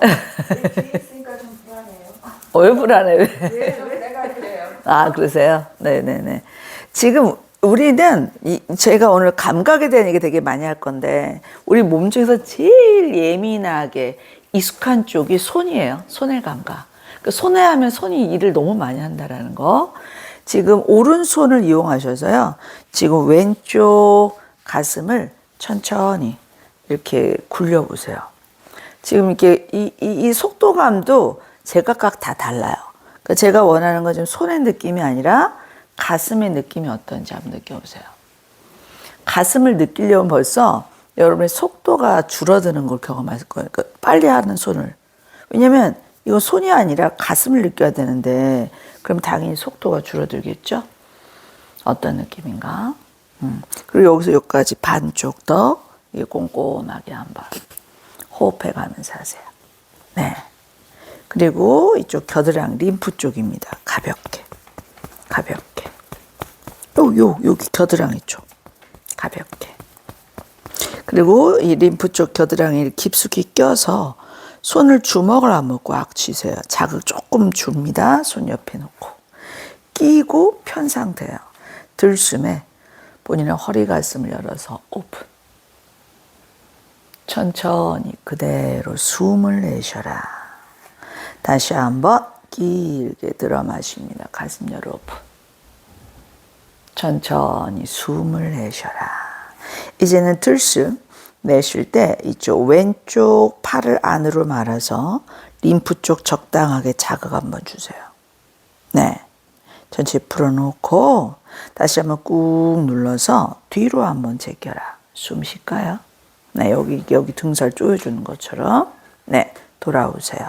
뒤에 있으니까 좀 불안해요. 왜 불안해? 왜 내가 그래요? 아, 그러세요? 네네네. 지금 우리는 제가 오늘 감각에 대한 얘기 되게 많이 할 건데 우리 몸 중에서 제일 예민하게 익숙한 쪽이 손이에요. 손의 감각. 그 손에 하면 손이 일을 너무 많이 한다라는 거. 지금 오른손을 이용하셔서요. 지금 왼쪽 가슴을 천천히 이렇게 굴려보세요. 지금 이렇게 이 속도감도 제각각 다 달라요. 그러니까 제가 원하는 건 지금 손의 느낌이 아니라 가슴의 느낌이 어떤지 한번 느껴보세요. 가슴을 느끼려면 벌써 여러분의 속도가 줄어드는 걸 경험하실 거예요. 그러니까 빨리 하는 손을. 왜냐면 이건 손이 아니라 가슴을 느껴야 되는데 그럼 당연히 속도가 줄어들겠죠? 어떤 느낌인가? 그리고 여기서 여기까지 반쪽 더 꼼꼼하게 한번 호흡해 가면서 하세요. 네. 그리고 이쪽 겨드랑이 림프 쪽입니다. 가볍게. 가볍게. 여기 겨드랑이 쪽. 가볍게. 그리고 이 림프 쪽 겨드랑이를 깊숙이 껴서 손을 주먹을 한번 꽉 쥐세요. 자극 조금 줍니다. 손 옆에 놓고. 끼고 편 상태예요. 들숨에 본인의 허리 가슴을 열어서 오픈. 천천히 그대로 숨을 내쉬어라. 다시 한번 길게 들어 마십니다. 가슴 열어 오픈. 천천히 숨을 내쉬어라. 이제는 들숨 내쉴 때 이쪽 왼쪽 팔을 안으로 말아서 림프 쪽 적당하게 자극 한번 주세요. 네. 전체 풀어놓고 다시 한번 꾹 눌러서 뒤로 한번 제껴라. 숨 쉴까요? 네, 여기 등살 조여주는 것처럼. 네, 돌아오세요.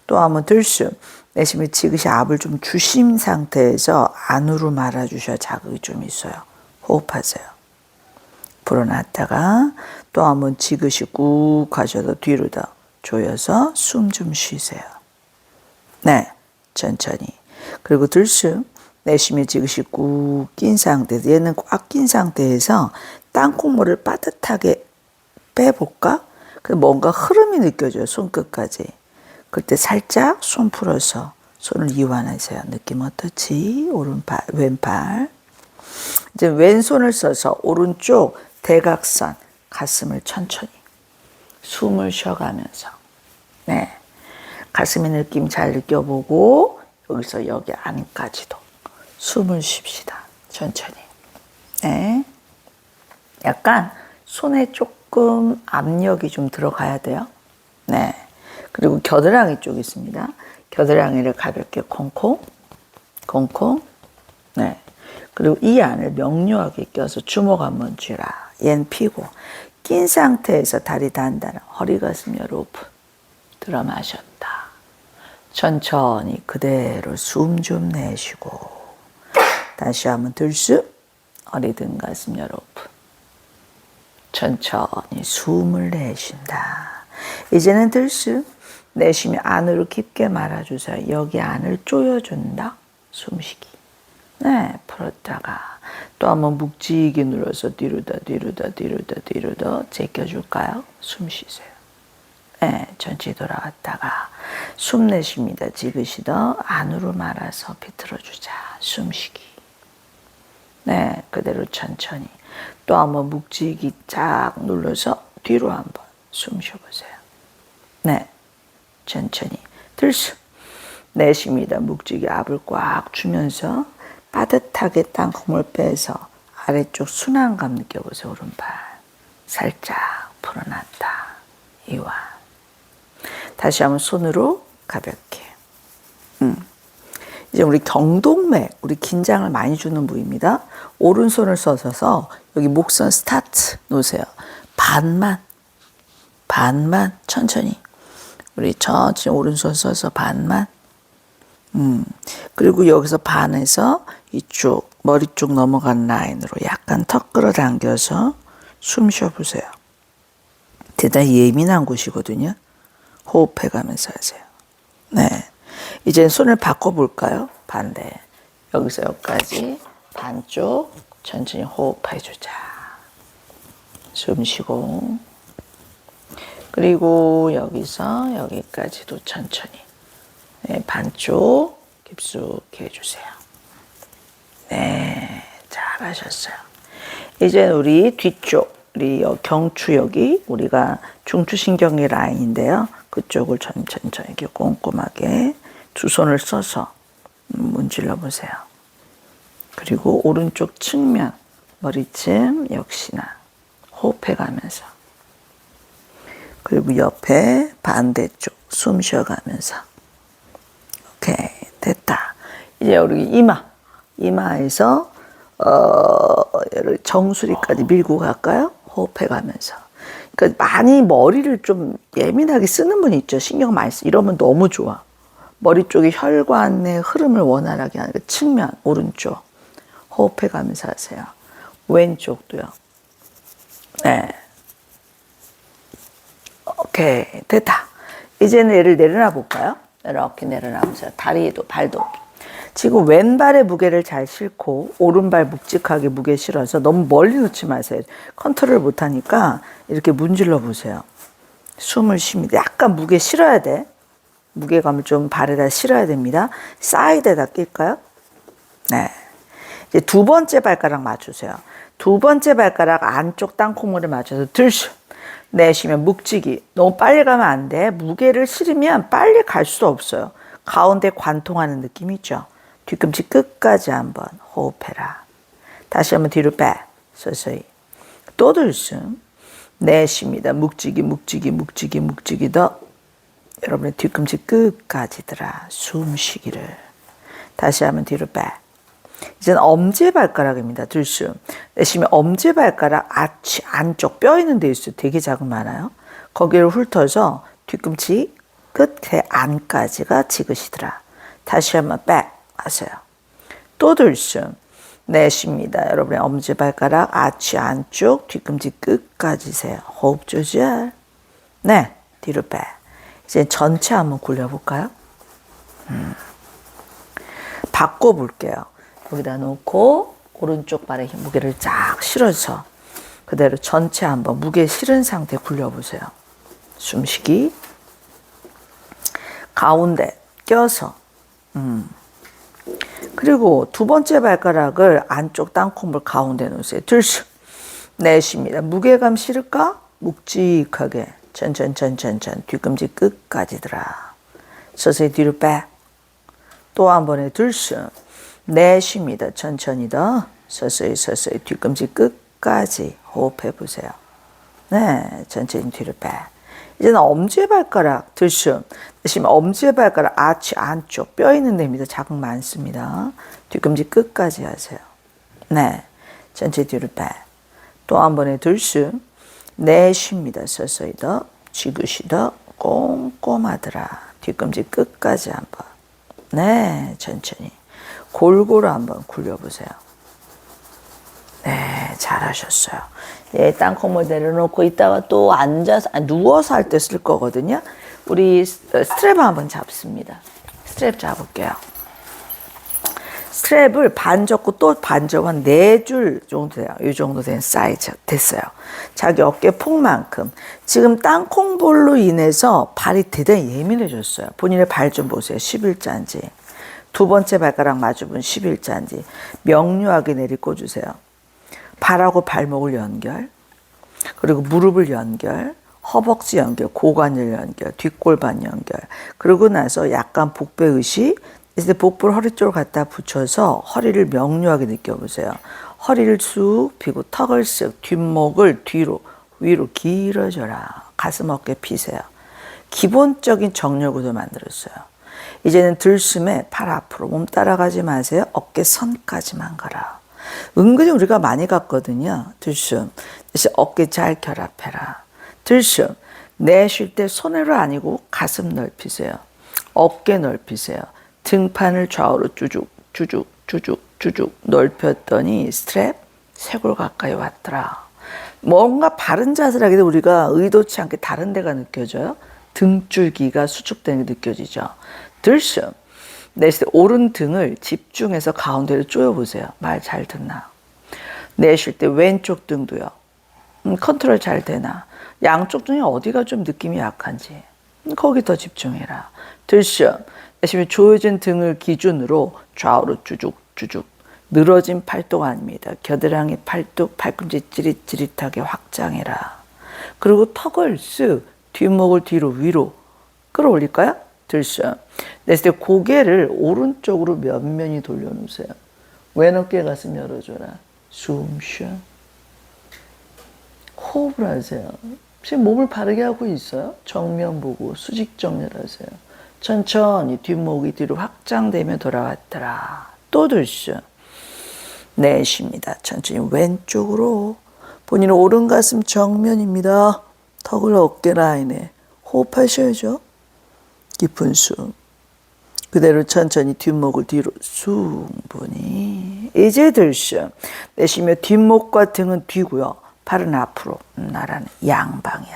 또 한번 들숨 내쉬면 지그시 압을 좀 주신 상태에서 안으로 말아주셔야 자극이 좀 있어요. 호흡하세요. 불어놨다가 또 한번 지그시 꾹 하셔도 뒤로 더 조여서 숨 좀 쉬세요. 네, 천천히. 그리고 들숨 내쉬면 지그시 꾹 낀 상태에서 얘는 꽉 낀 상태에서 땅콩물을 빠듯하게 빼볼까? 뭔가 흐름이 느껴져요. 손끝까지. 그때 살짝 손 풀어서 손을 이완하세요. 느낌 어떻지? 오른팔, 왼팔. 이제 왼손을 써서 오른쪽 대각선 가슴을 천천히 숨을 쉬어가면서 네 가슴의 느낌 잘 느껴보고 여기서 여기 안까지도 숨을 쉽시다. 천천히. 네. 약간 손에 조금 압력이 좀 들어가야 돼요. 네. 그리고 겨드랑이 쪽 있습니다. 겨드랑이를 가볍게 콩콩, 콩콩. 네. 그리고 이 안을 명료하게 껴서 주먹 한번 쥐라. 얘는 피고. 낀 상태에서 다리 단단한 허리 가슴 열어 오픈. 들어 마셨다. 천천히 그대로 숨 좀 내쉬고. 다시 한번 들숨. 허리 등 가슴 열어 오픈. 천천히 숨을 내쉰다. 이제는 들숨. 내쉬면 안으로 깊게 말아주세요. 여기 안을 조여준다. 숨쉬기. 네, 풀었다가 또 한번 묵직히 눌러서 뒤로 더 제껴줄까요? 숨 쉬세요. 네, 전체 돌아왔다가 숨 내쉽니다. 지그시 더 안으로 말아서 비틀어주자. 숨쉬기. 네, 그대로 천천히 또 한번 묵직히 쫙 눌러서 뒤로 한번 숨 쉬어보세요. 네, 천천히 들숨 내쉽니다. 묵직히 압을 꽉 주면서 빠듯하게 땅콩을 빼서 아래쪽 순환감 느껴보세요. 오른팔 살짝 풀어놨다. 이완. 다시 한번 손으로 가볍게. 이제 우리 경동맥, 우리 긴장을 많이 주는 부위입니다. 오른손을 써서 여기 목선 스타트 놓으세요. 반만 천천히. 우리 천천히 오른손 써서 반만. 그리고 여기서 반에서 이쪽 머리 쪽 넘어간 라인으로 약간 턱 끌어당겨서 숨 쉬어보세요. 대단히 예민한 곳이거든요. 호흡해가면서 하세요. 네, 이제 손을 바꿔볼까요? 반대. 여기서 여기까지 반쪽 천천히 호흡해주자. 숨 쉬고 그리고 여기서 여기까지도 천천히. 네, 반쪽 깊숙이 해주세요. 네, 잘하셨어요. 이제 우리 뒤쪽, 우리 경추 여기 우리가 중추신경의 라인인데요. 그쪽을 천천히 이렇게 꼼꼼하게 두 손을 써서 문질러 보세요. 그리고 오른쪽 측면 머리쯤 역시나 호흡해 가면서, 그리고 옆에 반대쪽 숨 쉬어가면서. 오케이, 됐다. 이제 우리 이마에서 정수리까지 밀고 갈까요? 호흡해 가면서. 그러니까 많이 머리를 좀 예민하게 쓰는 분 있죠. 신경 많이 쓰. 이러면 너무 좋아. 머리 쪽에 혈관의 흐름을 원활하게 하는 그 측면 오른쪽 호흡해 가면서 하세요. 왼쪽도요. 네. 오케이, 됐다. 이제는 얘를 내려놔 볼까요? 이렇게 내려놔보세요. 다리도 발도. 지금 왼발의 무게를 잘 싣고 오른발 묵직하게 무게 실어서 너무 멀리 놓지 마세요. 컨트롤 못하니까 이렇게 문질러 보세요. 숨을 쉽니다. 약간 무게 실어야 돼. 무게감을 좀 발에다 실어야 됩니다. 사이드에다 낄까요? 네. 이제 두 번째 발가락 맞추세요. 두 번째 발가락 안쪽 땅콩물에 맞춰서 들숨 내쉬면 묵직이. 너무 빨리 가면 안 돼. 무게를 실으면 빨리 갈 수 없어요. 가운데 관통하는 느낌 있죠? 뒤꿈치 끝까지 한번 호흡해라. 다시 한번 뒤로 빼. 서서히. 또 들숨. 내쉽니다. 묵직이 더. 여러분의 뒤꿈치 끝까지더라. 숨 쉬기를. 다시 한번 뒤로 빼. 이제는 엄지발가락입니다. 들숨. 내쉬면 엄지발가락 아치 안쪽 뼈 있는 데 있어요. 되게 자국 많아요. 거기를 훑어서 뒤꿈치 끝에 안까지가 지그시더라. 다시 한번 빼 하세요. 또 들숨. 내쉽니다. 여러분의 엄지발가락 아치 안쪽 뒤꿈치 끝까지세요. 호흡 조절. 네, 뒤로 빼. 이제 전체 한번 굴려볼까요? 바꿔볼게요. 여기다 놓고 오른쪽 발에 무게를 쫙 실어서 그대로 전체 한번 무게 실은 상태 굴려보세요. 숨쉬기. 가운데 껴서. 그리고 두 번째 발가락을 안쪽 땅콩물 가운데 놓으세요. 들숨. 내쉽니다. 무게감 실을까? 묵직하게. 천천 뒤꿈치 끝까지더라. 서서히 뒤로 빼. 또 한 번에 들숨. 내쉽니다. 천천히 더. 서서히 뒤꿈치 끝까지 호흡해 보세요. 네, 천천히 뒤로 빼. 이제는 엄지발가락 들숨. 내쉬면 엄지발가락 아치 안쪽 뼈 있는 데입니다. 자국 많습니다. 뒤꿈치 끝까지 하세요. 네, 천천히 뒤로 빼. 또 한 번에 들숨. 내쉽니다. 서서히 더. 지그시 더. 꼼꼼하더라. 뒤꿈치 끝까지 한번. 네, 천천히. 골고루 한번 굴려보세요. 네, 잘하셨어요. 예, 땅콩물 내려놓고 있다가 또 앉아서, 누워서 할 때 쓸 거거든요. 우리 스트랩 한번 잡습니다. 스트랩 잡을게요. 스트랩을 반 접고 또 반 접고 한 4줄 정도 돼요. 이 정도 된 사이즈 됐어요. 자기 어깨 폭만큼. 지금 땅콩볼로 인해서 발이 대단히 예민해졌어요. 본인의 발 좀 보세요. 11자인지. 두 번째 발가락 마주분 11자인지. 명료하게 내리꽂으세요. 발하고 발목을 연결. 그리고 무릎을 연결. 허벅지 연결. 고관절 연결. 뒷골반 연결. 그러고 나서 약간 복배 의식. 이제 복부를 허리 쪽으로 갖다 붙여서 허리를 명료하게 느껴보세요. 허리를 쑥 펴고 턱을 쓱 뒷목을 뒤로 위로 길어져라. 가슴 어깨 피세요. 기본적인 정렬구도 만들었어요. 이제는 들숨에 팔 앞으로 몸 따라가지 마세요. 어깨 선까지만 가라. 은근히 우리가 많이 갔거든요. 들숨. 그래서 어깨 잘 결합해라. 들숨. 내쉴 때 손으로 아니고 가슴 넓히세요. 어깨 넓히세요. 등판을 좌우로 주죽 넓혔더니 스트랩 3골 가까이 왔더라. 뭔가 바른 자세를 하게 되면 우리가 의도치 않게 다른 데가 느껴져요. 등줄기가 수축되는 게 느껴지죠. 들숨. 내쉴 때 오른 등을 집중해서 가운데로 조여보세요. 말 잘 듣나. 내쉴 때 왼쪽 등도요. 컨트롤 잘 되나. 양쪽 중에 어디가 좀 느낌이 약한지 거기 더 집중해라. 들쉬어. 내쉬며 조여진 등을 기준으로 좌우로 쭉쭉쭉 늘어진 팔뚝 아닙니다. 겨드랑이 팔뚝, 팔꿈치 찌릿찌릿하게 확장해라. 그리고 턱을 쓱 뒷목을 뒤로 위로 끌어올릴까요? 들쉬어. 내쉴 때 고개를 오른쪽으로 면면히 돌려놓으세요. 왼 어깨 가슴 열어줘라. 숨 쉬어. 호흡을 하세요. 지금 몸을 바르게 하고 있어요. 정면 보고 수직 정렬하세요. 천천히 뒷목이 뒤로 확장되며 돌아왔더라. 또 들쉬어. 내쉽니다. 천천히 왼쪽으로. 본인은 오른 가슴 정면입니다. 턱을 어깨 라인에. 호흡하셔야죠. 깊은 숨. 그대로 천천히 뒷목을 뒤로 충분히. 이제 들쉬어. 내쉬며 뒷목과 등은 뒤고요. 팔은 앞으로 나란히 양방향.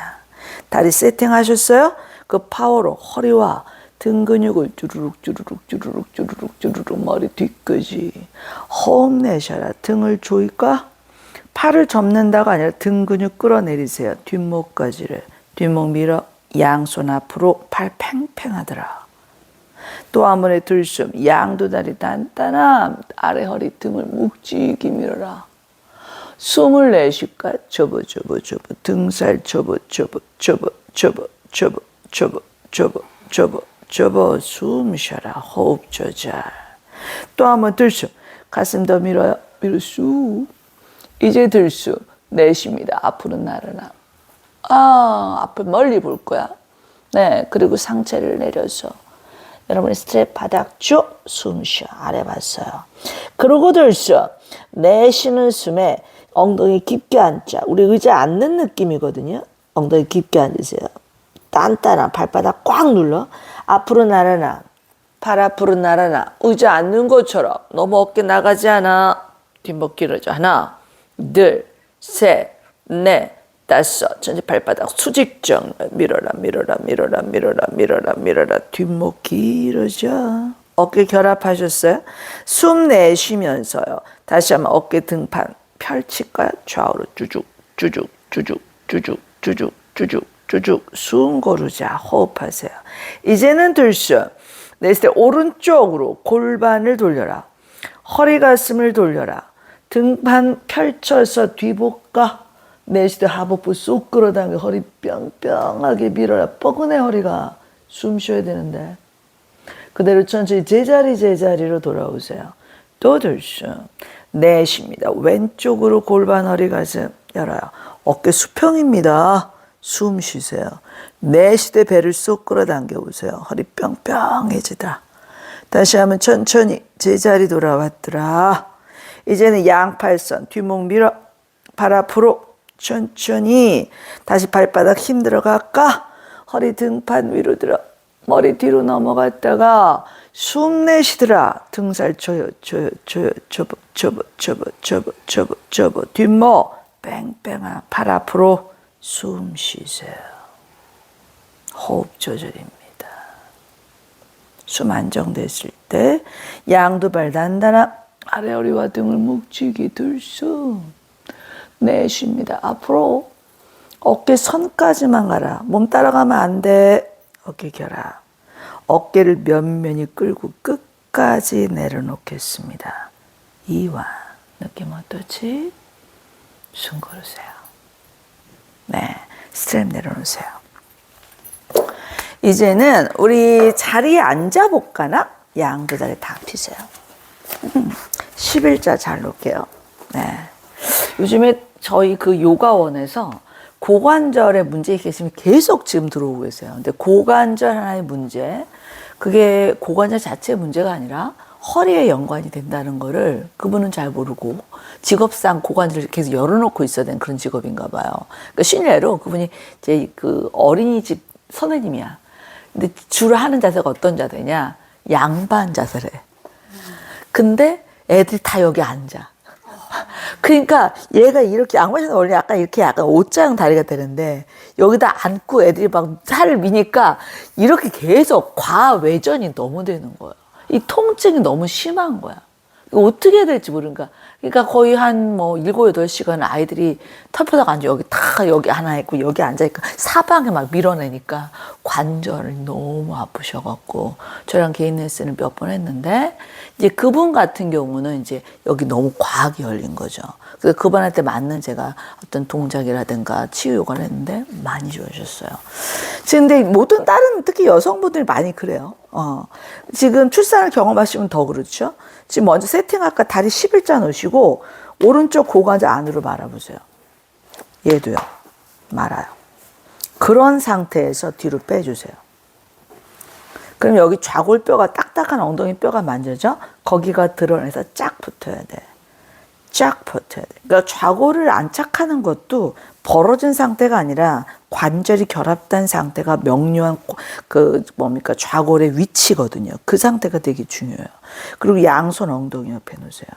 다리 세팅하셨어요? 그 파워로 허리와 등 근육을 쭈루룩 쭈루룩 쭈루룩 쭈루룩 쭈루룩 머리 뒤까지 호흡 내셔라. 등을 조일까? 팔을 접는다가 아니라 등 근육 끌어내리세요. 뒷목까지를. 뒷목 밀어 양손 앞으로 팔 팽팽하더라. 또 한 번에 들숨. 양두 다리 단단함. 아래 허리 등을 묵직히 밀어라. 숨을 내쉴까? 접어 등살 접어 숨 쉬어라. 호흡 조절. 또 한번 들숨. 가슴 더 밀어요. 밀어 쑥. 이제 들숨. 내쉽니다. 앞으로 나르나. 앞을 멀리 볼 거야. 네, 그리고 상체를 내려서 여러분의 스트랩 바닥 쭉 숨 쉬어. 아래 봤어요. 그러고 들숨. 내쉬는 숨에 엉덩이 깊게 앉자. 우리 의자 앉는 느낌이거든요. 엉덩이 깊게 앉으세요. 단단한 발바닥 꽉 눌러. 앞으로 나르나. 발 앞으로 나르나. 의자 앉는 것처럼. 너무 어깨 나가지 않아. 뒷목 길어져. 하나, 둘, 셋, 넷, 다섯. 전체 발바닥 수직정. 밀어라. 뒷목 길어져. 어깨 결합하셨어요? 숨 내쉬면서요. 다시 한번 어깨 등판 펼칠까요? 좌우로 쭈죽 숨 고르자. 호흡하세요. 이제는 들숨. 내쉴 때 오른쪽으로 골반을 돌려라. 허리 가슴을 돌려라. 등판 펼쳐서 뒤볼까? 내쉴 때 하복부 쏙 끌어당겨 허리 뿅뿅하게 밀어라. 뻐근해 허리가. 숨 쉬어야 되는데. 그대로 천천히 제자리로 돌아오세요. 또 들숨. 내쉽니다. 왼쪽으로 골반 허리 가슴 열어요. 어깨 수평입니다. 숨 쉬세요. 내쉴 때 배를 쏙 끌어당겨 보세요. 허리 뿅뿅해지다. 다시 한번 천천히 제자리 돌아왔더라. 이제는 양팔선 뒷목 밀어. 발 앞으로 천천히. 다시 발바닥 힘 들어갈까? 허리 등판 위로 들어. 머리 뒤로 넘어갔다가 숨 내쉬더라. 등살 접어. 뒷목 뺑뺑아. 발 앞으로 숨 쉬세요. 호흡 조절입니다. 숨 안정됐을 때 양두 발 단단한 아래 허리와 등을 묵직히 들숨. 내쉽니다. 앞으로 어깨 선까지만 가라. 몸 따라가면 안 돼. 어깨 결합. 어깨를 면면히 끌고 끝까지 내려놓겠습니다. 이완. 느낌 어떠지? 숨 고르세요. 네, 스트랩 내려놓으세요. 이제는 우리 자리에 앉아볼까나? 양두 다리 다 펴세요. 11자 잘 놓을게요. 네. 요즘에 저희 그 요가원에서 고관절에 문제 계시면 계속 지금 들어오고 계세요. 근데 고관절 하나의 문제, 그게 고관절 자체의 문제가 아니라 허리에 연관이 된다는 거를 그분은 잘 모르고 직업상 고관절을 계속 열어놓고 있어야 되는 그런 직업인가 봐요. 그러니까 실례로 그분이 제 그 어린이집 선생님이야. 근데 주로 하는 자세가 어떤 자세냐? 양반 자세래. 근데 애들이 다 여기 앉아. 그러니까 얘가 이렇게 양반에서 원래 약간 이렇게 약간 옷장 다리가 되는데 여기다 앉고 애들이 막 살을 미니까 이렇게 계속 과외전이 너무 되는 거야. 이 통증이 너무 심한 거야. 어떻게 해야 될지 모르니까 그러니까 거의 한 뭐 7, 8시간 아이들이 털포닥 앉아 여기 다 여기 하나 있고 여기 앉아있고 사방에 막 밀어내니까 관절이 너무 아프셔갖고 저랑 개인 레슨을 몇 번 했는데 이제 그분 같은 경우는 이제 여기 너무 과하게 열린 거죠. 그래서 그분한테 맞는 제가 어떤 동작이라든가 치유 요가를 했는데 많이 좋아졌어요. 근데 모든 다른 특히 여성분들이 많이 그래요. 지금 출산을 경험하시면 더 그렇죠. 지금 먼저 세팅할까 다리 11자 놓으시고 오른쪽 고관절 안으로 말아보세요. 얘도요. 말아요. 그런 상태에서 뒤로 빼주세요. 그럼 여기 좌골뼈가 딱딱한 엉덩이 뼈가 만져져? 거기가 드러내서 쫙 붙어야 돼. 쫙 붙어야 돼. 그러니까 좌골을 안착하는 것도 벌어진 상태가 아니라 관절이 결합된 상태가 명료한 좌골의 위치거든요. 그 상태가 되게 중요해요. 그리고 양손 엉덩이 옆에 놓으세요.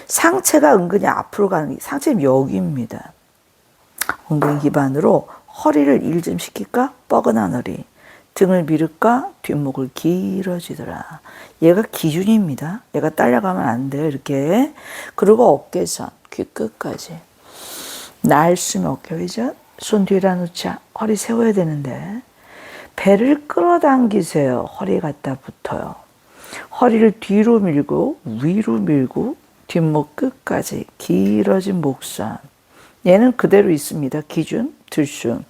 상체가 은근히 앞으로 가는 게 상체는 여기입니다. 엉덩이 기반으로 허리를 일 좀 시킬까? 뻐근한 허리. 등을 밀을까? 뒷목을 길어지더라. 얘가 기준입니다. 얘가 딸려가면 안 돼요. 이렇게. 그리고 어깨선, 귀 끝까지. 날숨 어깨 회전. 손 뒤에다 놓자. 허리 세워야 되는데. 배를 끌어당기세요. 허리 갖다 붙어요. 허리를 뒤로 밀고 위로 밀고 뒷목 끝까지 길어진 목선. 얘는 그대로 있습니다. 기준, 들숨.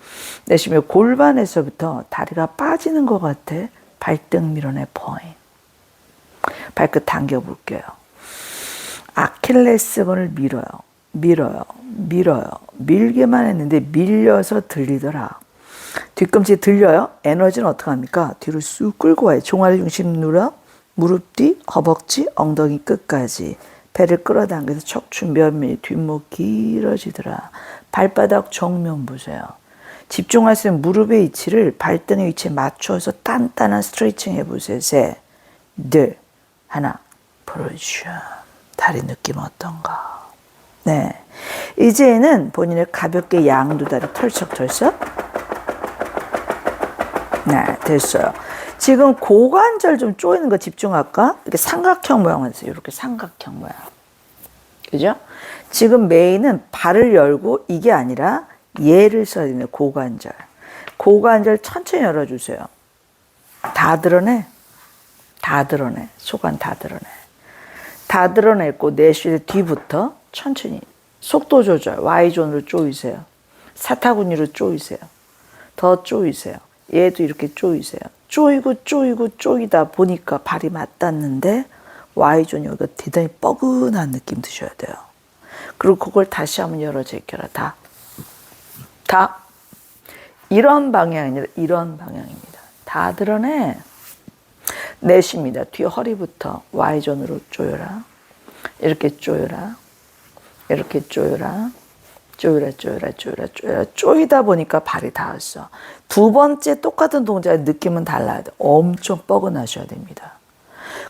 내쉬며 골반에서부터 다리가 빠지는 것 같아. 발등 밀어내 포인트. 발끝 당겨볼게요. 아킬레스건을 밀어요. 밀어요. 밀어요. 밀게만 했는데 밀려서 들리더라. 뒤꿈치 들려요? 에너지는 어떻게 합니까? 뒤로 쑥 끌고 와요. 종아리 중심 눌러. 무릎 뒤, 허벅지, 엉덩이 끝까지. 배를 끌어당겨서 척추 면밀히 뒷목 길어지더라. 발바닥 정면 보세요. 집중하세요. 무릎의 위치를 발등의 위치에 맞춰서 단단한 스트레칭 해보세요. 셋, 둘, 하나. 그렇죠. 다리 느낌 어떤가? 네. 이제는 본인의 가볍게 양두 다리 털썩털썩. 네, 됐어요. 지금 고관절 좀 조이는 거 집중할까? 이렇게 삼각형 모양 하세요. 이렇게 삼각형 모양. 그죠? 지금 메인은 발을 열고 이게 아니라 얘를 써야 되네. 고관절. 고관절 천천히 열어주세요. 다 드러내. 다 드러내. 소관 다 드러내. 다 드러냈고 내쉬는 뒤부터 천천히. 속도 조절. Y존으로 조이세요. 사타구니로 조이세요. 더 조이세요. 얘도 이렇게 조이세요. 조이고 조이고 조이다 보니까 발이 맞닿는데 Y존 여기가 대단히 뻐근한 느낌 드셔야 돼요. 그리고 그걸 다시 한번 열어 제껴라. 다. 이런 방향이 아니라 이런 방향입니다. 다 드러내. 내쉽니다. 뒤 허리부터 Y존으로 조여라. 이렇게 조여라. 이렇게 조여라. 조여라, 조여라, 조여라, 조여라. 조이다 보니까 발이 닿았어. 두 번째 똑같은 동작의 느낌은 달라야 돼. 엄청 뻐근하셔야 됩니다.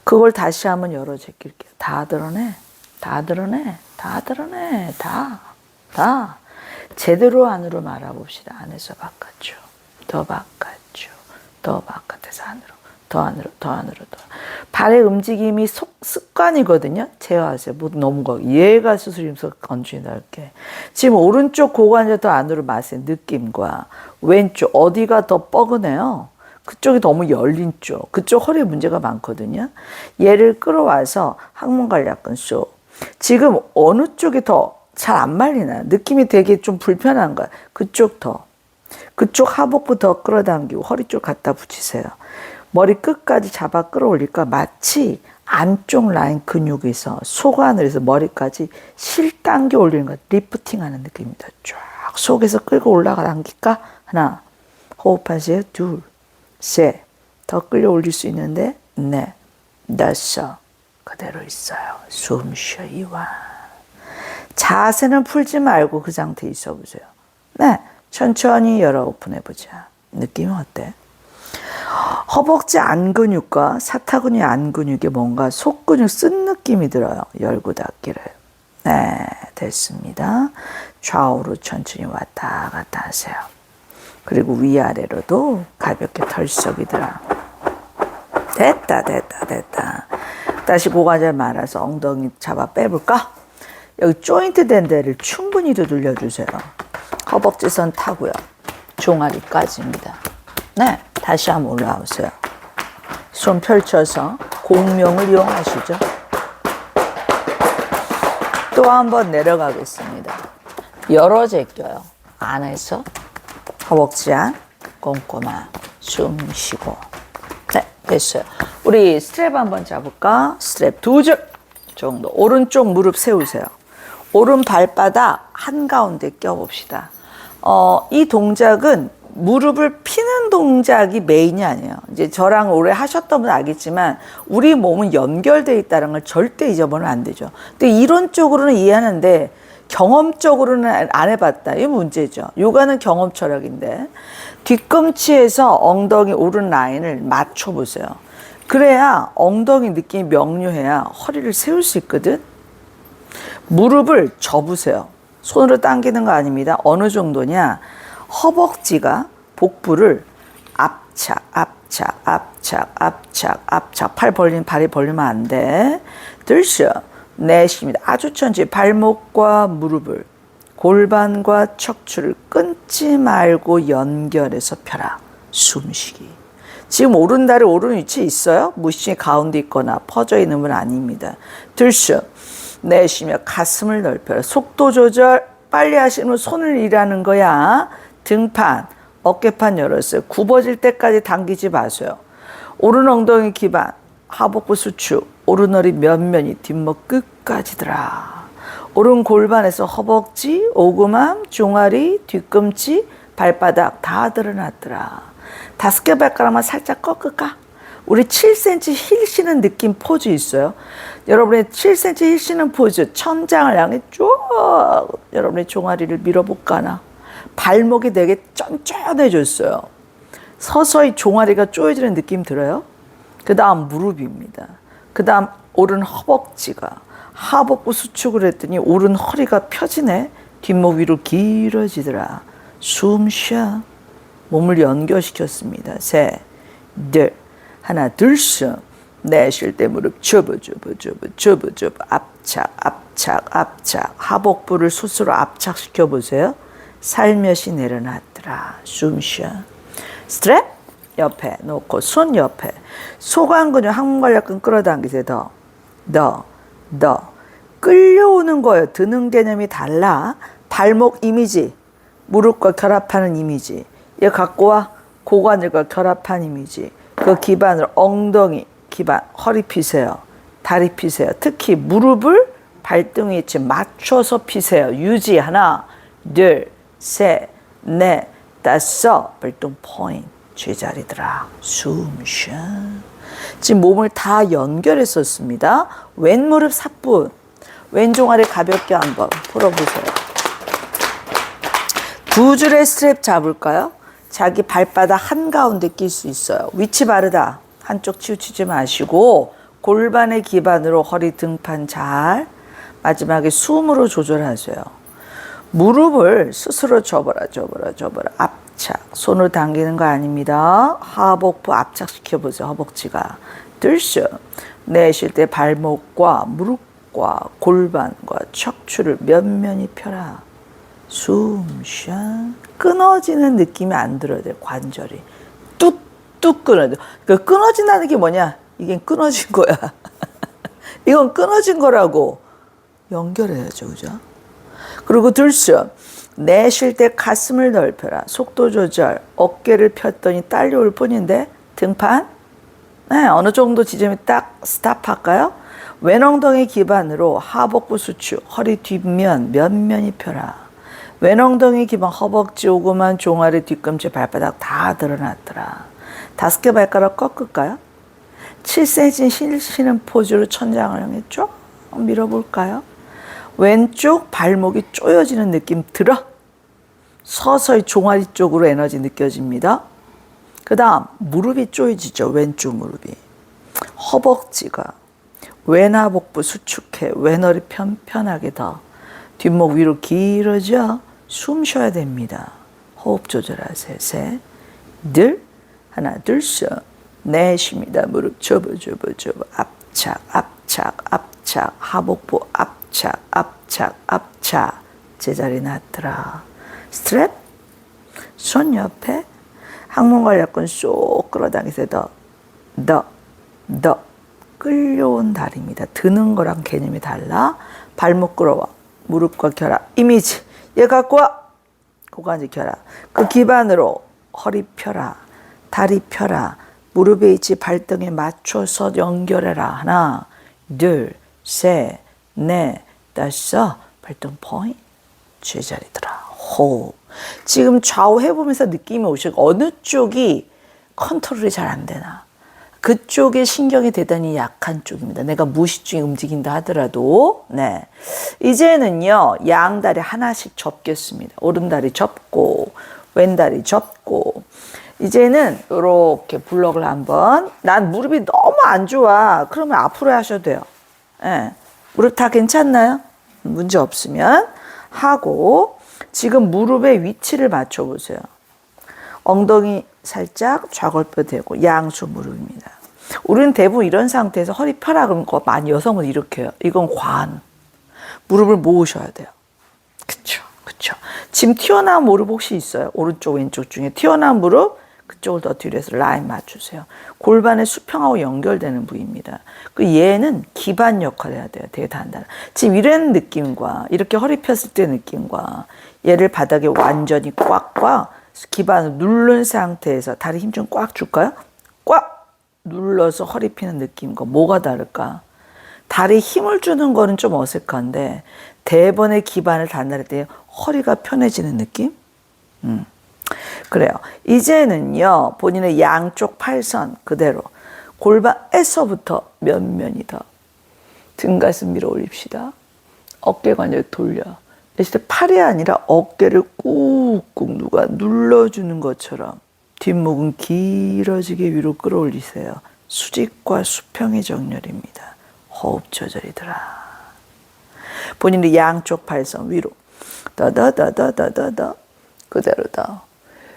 그걸 다시 한번 열어 제낄게요. 다 드러내. 다 드러내. 다 드러내. 다. 제대로 안으로 말아봅시다. 안에서 바깥쪽. 더 바깥쪽. 더 바깥에서 안으로. 더 안으로, 더 안으로, 더. 발의 움직임이 습관이거든요. 제어하세요. 뭐 너무 얘가 수술임서 건조히 넓게. 지금 오른쪽 고관절 더 안으로 마세요. 느낌과 왼쪽 어디가 더 뻐근해요. 그쪽이 너무 열린 쪽. 그쪽 허리에 문제가 많거든요. 얘를 끌어와서 항문관략근 쏙. 지금 어느 쪽이 더 잘 안 말리나요? 느낌이 되게 좀 불편한 거야. 그쪽 더. 그쪽 하복부터 끌어당기고 허리 쪽 갖다 붙이세요. 머리 끝까지 잡아 끌어올릴까 마치 안쪽 라인 근육에서 속안으로 해서 머리까지 실 당겨 올리는 것, 리프팅하는 느낌입니다. 쫙 속에서 끌고 올라가 당길까? 하나, 호흡하세요. 둘, 셋, 더 끌려 올릴 수 있는데 넷, 다섯, 그대로 있어요. 숨 쉬어. 이완. 자세는 풀지 말고 그 상태에 있어 보세요. 네, 천천히 열어 오픈해보자. 느낌이 어때? 허벅지 안 근육과 사타구니 안 근육에 뭔가 속근육 쓴 느낌이 들어요. 열고 닫기를. 네, 됐습니다. 좌우로 천천히 왔다 갔다 하세요. 그리고 위아래로도 가볍게 털썩이 들어. 됐다. 다시 고관절 말아서 엉덩이 잡아 빼볼까? 여기 조인트 된 데를 충분히 두들려주세요. 허벅지선 타고요. 종아리까지입니다. 네, 다시 한번 올라오세요. 손 펼쳐서 공명을 이용하시죠. 또 한번 내려가겠습니다. 열어 제껴요. 안에서 허벅지 안 꼼꼼한 숨 쉬고. 네, 됐어요. 우리 스트랩 한번 잡을까? 스트랩 2줄 정도. 오른쪽 무릎 세우세요. 오른 발바닥 한가운데 껴봅시다. 이 동작은 무릎을 피는 동작이 메인이 아니에요. 이제 저랑 오래 하셨던 분 알겠지만 우리 몸은 연결되어 있다는 걸 절대 잊어버리면 안 되죠. 근데 이론적으로는 이해하는데 경험적으로는 안 해봤다. 이게 문제죠. 요가는 경험 철학인데 뒤꿈치에서 엉덩이 오른 라인을 맞춰보세요. 그래야 엉덩이 느낌이 명료해야 허리를 세울 수 있거든. 무릎을 접으세요. 손으로 당기는 거 아닙니다. 어느 정도냐? 허벅지가 복부를 압착, 압착, 압착, 압착, 압착. 발이 벌리면 안 돼. 들쉬어. 내쉽니다. 아주 천천히 발목과 무릎을, 골반과 척추를 끊지 말고 연결해서 펴라. 숨쉬기. 지금 오른다리 오른 위치에 있어요? 무심히 가운데 있거나 퍼져 있는 분 아닙니다. 들쉬어. 내쉬며 가슴을 넓혀라. 속도 조절 빨리 하시면 손을 일하는 거야. 등판, 어깨판 열었어요. 굽어질 때까지 당기지 마세요. 오른 엉덩이 기반, 하복부 수축, 오른 허리 면면이 뒷목 끝까지 들아. 오른 골반에서 허벅지, 오금함, 종아리, 뒤꿈치, 발바닥 다 드러났더라. 5개 발가락만 살짝 꺾을까? 우리 7cm 힐 쉬는 느낌 포즈 있어요. 여러분의 7cm 힐 쉬는 포즈, 천장을 향해 쭉 여러분의 종아리를 밀어볼까나. 발목이 되게 쫀쫀해졌어요. 서서히 종아리가 쪼여지는 느낌 들어요? 그 다음 무릎입니다. 그 다음 오른 허벅지가 하복부 수축을 했더니 오른 허리가 펴지네. 뒷목 위로 길어지더라. 숨 쉬어. 몸을 연결시켰습니다. 셋, 넷, 하나, 둘씩. 내쉴 때 무릎 접어, 압착, 압착, 압착. 하복부를 스스로 압착시켜 보세요. 살며시 내려놨더라. 숨 쉬어. 스트랩 옆에 놓고 손 옆에. 소관 근육 항문관략근 끌어당기세요. 더. 끌려오는 거예요. 드는 개념이 달라. 발목 이미지, 무릎과 결합하는 이미지. 얘 갖고 와. 고관절과 결합한 이미지. 그 기반으로 엉덩이 기반, 허리 피세요. 다리 피세요. 특히 무릎을 발등 위에 맞춰서 피세요. 유지. 하나, 둘, 셋, 넷, 다섯. 발등 포인트. 제자리더라. 숨 쉬어. 지금 몸을 다 연결했었습니다. 왼 무릎 사뿐. 왼 종아리 가볍게 한번 풀어보세요. 2줄의 스트랩 잡을까요? 자기 발바닥 한가운데 낄 수 있어요. 위치 바르다. 한쪽 치우치지 마시고 골반의 기반으로 허리 등판 잘. 마지막에 숨으로 조절하세요. 무릎을 스스로 접어라. 압착. 손으로 당기는 거 아닙니다. 하복부 압착시켜보세요. 허벅지가. 들쉬어. 내쉴 때 발목과 무릎과 골반과 척추를 면면히 펴라. 숨 쉬어. 끊어지는 느낌이 안 들어야 돼요. 관절이. 뚝뚝 끊어져. 그 끊어진다는 게 뭐냐? 이게 끊어진 거야. 이건 끊어진 거라고 연결해야죠. 그죠? 그리고 들쉬어. 내쉴 때 가슴을 넓혀라. 속도 조절. 어깨를 폈더니 딸려올 뿐인데 등판. 네, 어느 정도 지점에 딱 스탑할까요? 왼 엉덩이 기반으로 하복부 수축. 허리 뒷면 면면히 펴라. 왼 엉덩이 기반 허벅지 오금한 종아리 뒤꿈치 발바닥 다 드러났더라. 5개 발가락 꺾을까요? 7cm 힐 쉬는 포즈로 천장을 향해 쭉 밀어볼까요? 왼쪽 발목이 쪼여지는 느낌 들어? 서서히 종아리 쪽으로 에너지 느껴집니다. 그 다음 무릎이 쪼여지죠. 왼쪽 무릎이. 허벅지가 왼하복부 수축해. 왼허리 편편하게 더. 뒷목 위로 길어져. 숨 쉬어야 됩니다. 호흡 조절하세요. 셋, 둘, 하나, 둘씩. 내쉽니다. 무릎 접어. 압착. 하복부 압착. 앞착, 앞착, 앞착. 제자리 놨더라. 스트랩, 손 옆에 항문관략근 쏙 끌어당기세요. 더. 끌려온 다리입니다. 드는 거랑 개념이 달라. 발목 끌어와. 무릎과 결합. 이미지. 얘 갖고 와. 고관지 결합. 그 기반으로 허리 펴라. 다리 펴라. 무릎의 위치 발등에 맞춰서 연결해라. 하나, 둘, 셋, 넷, 다섯. 발등 포인트. 제자리더라. 호흡. 지금 좌우 해보면서 느낌이 오시고 어느 쪽이 컨트롤이 잘 안 되나. 그쪽에 신경이 대단히 약한 쪽입니다. 내가 무의식중에 움직인다 하더라도. 네. 이제는요, 양다리 하나씩 접겠습니다. 오른다리 접고, 왼다리 접고. 이제는 이렇게 블럭을 한번. 난 무릎이 너무 안 좋아. 그러면 앞으로 하셔도 돼요. 네. 무릎 다 괜찮나요? 문제 없으면 하고, 지금 무릎의 위치를 맞춰보세요. 엉덩이 살짝 좌골뼈 대고 양수 무릎입니다. 우리는 대부분 이런 상태에서 허리 펴라 그러면 많이 여성은 이렇게 해요. 이건 과한. 무릎을 모으셔야 돼요. 그쵸. 지금 튀어나온 무릎 혹시 있어요? 오른쪽 왼쪽 중에 튀어나온 무릎 그쪽을 더 뒤로 해서 라인 맞추세요. 골반의 수평하고 연결되는 부위입니다. 그 얘는 기반 역할을 해야 돼요. 되게 단단한. 지금 이런 느낌과 이렇게 허리 폈을 때 느낌과 얘를 바닥에 완전히 꽉 기반을 누른 상태에서 다리 힘 좀 꽉 줄까요? 꽉 눌러서 허리 피는 느낌과 뭐가 다를까? 다리 힘을 주는 거는 좀 어색한데 대번의 기반을 단단할 때 허리가 편해지는 느낌? 그래요. 이제는요, 본인의 양쪽 팔선 그대로 골반에서부터 면면이 더 등 가슴 밀어 올립시다. 어깨 관절 돌려. 이때 팔이 아니라 어깨를 꾹꾹 누가 눌러주는 것처럼 뒷목은 길어지게 위로 끌어올리세요. 수직과 수평의 정렬입니다. 호흡 조절이더라. 본인의 양쪽 팔선 위로 더더더더더더 그대로 더.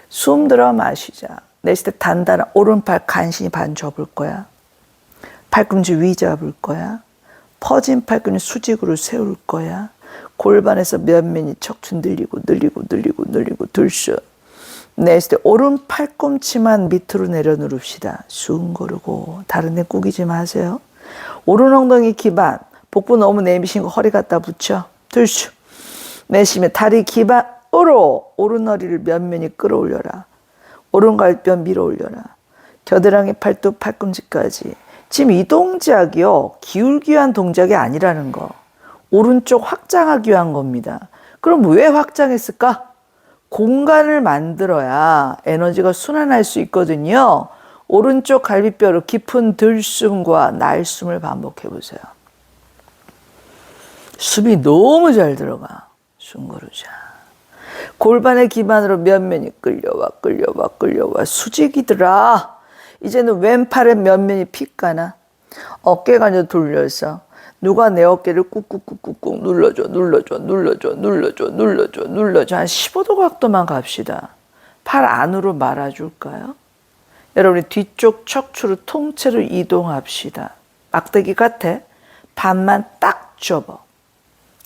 숨 들어 마시자. 내쉴 때 단단한 오른팔 간신히 반 접을 거야. 팔꿈치 위 잡을 거야. 퍼진 팔꿈치 수직으로 세울 거야. 골반에서 면면이 척추 늘리고 들쑤. 내쉴 때 오른 팔꿈치만 밑으로 내려 누릅시다. 숨 고르고 다른 데 꾸기지 마세요. 오른 엉덩이 기반. 복부 너무 내미신 거 허리 갖다 붙여. 들쑤. 내쉬면 다리 기반으로 오른 허리를 면면이 끌어올려라. 오른갈뼈 밀어 올려라. 겨드랑이 팔뚝 팔꿈치까지. 지금 이 동작이요. 기울기 위한 동작이 아니라는 거. 오른쪽 확장하기 위한 겁니다. 그럼 왜 확장했을까? 공간을 만들어야 에너지가 순환할 수 있거든요. 오른쪽 갈비뼈로 깊은 들숨과 날숨을 반복해 보세요. 숨이 너무 잘 들어가. 숨 고르자. 골반의 기반으로 면면이 끌려와 수직이더라. 이제는 왼팔의 면면이 픽가나. 어깨가 이제 돌려서 누가 내 어깨를 꾹꾹꾹꾹 눌러줘. 한 15도 각도만 갑시다. 팔 안으로 말아줄까요? 여러분이 뒤쪽 척추를 통째로 이동합시다. 막대기 같아. 반만 딱 접어.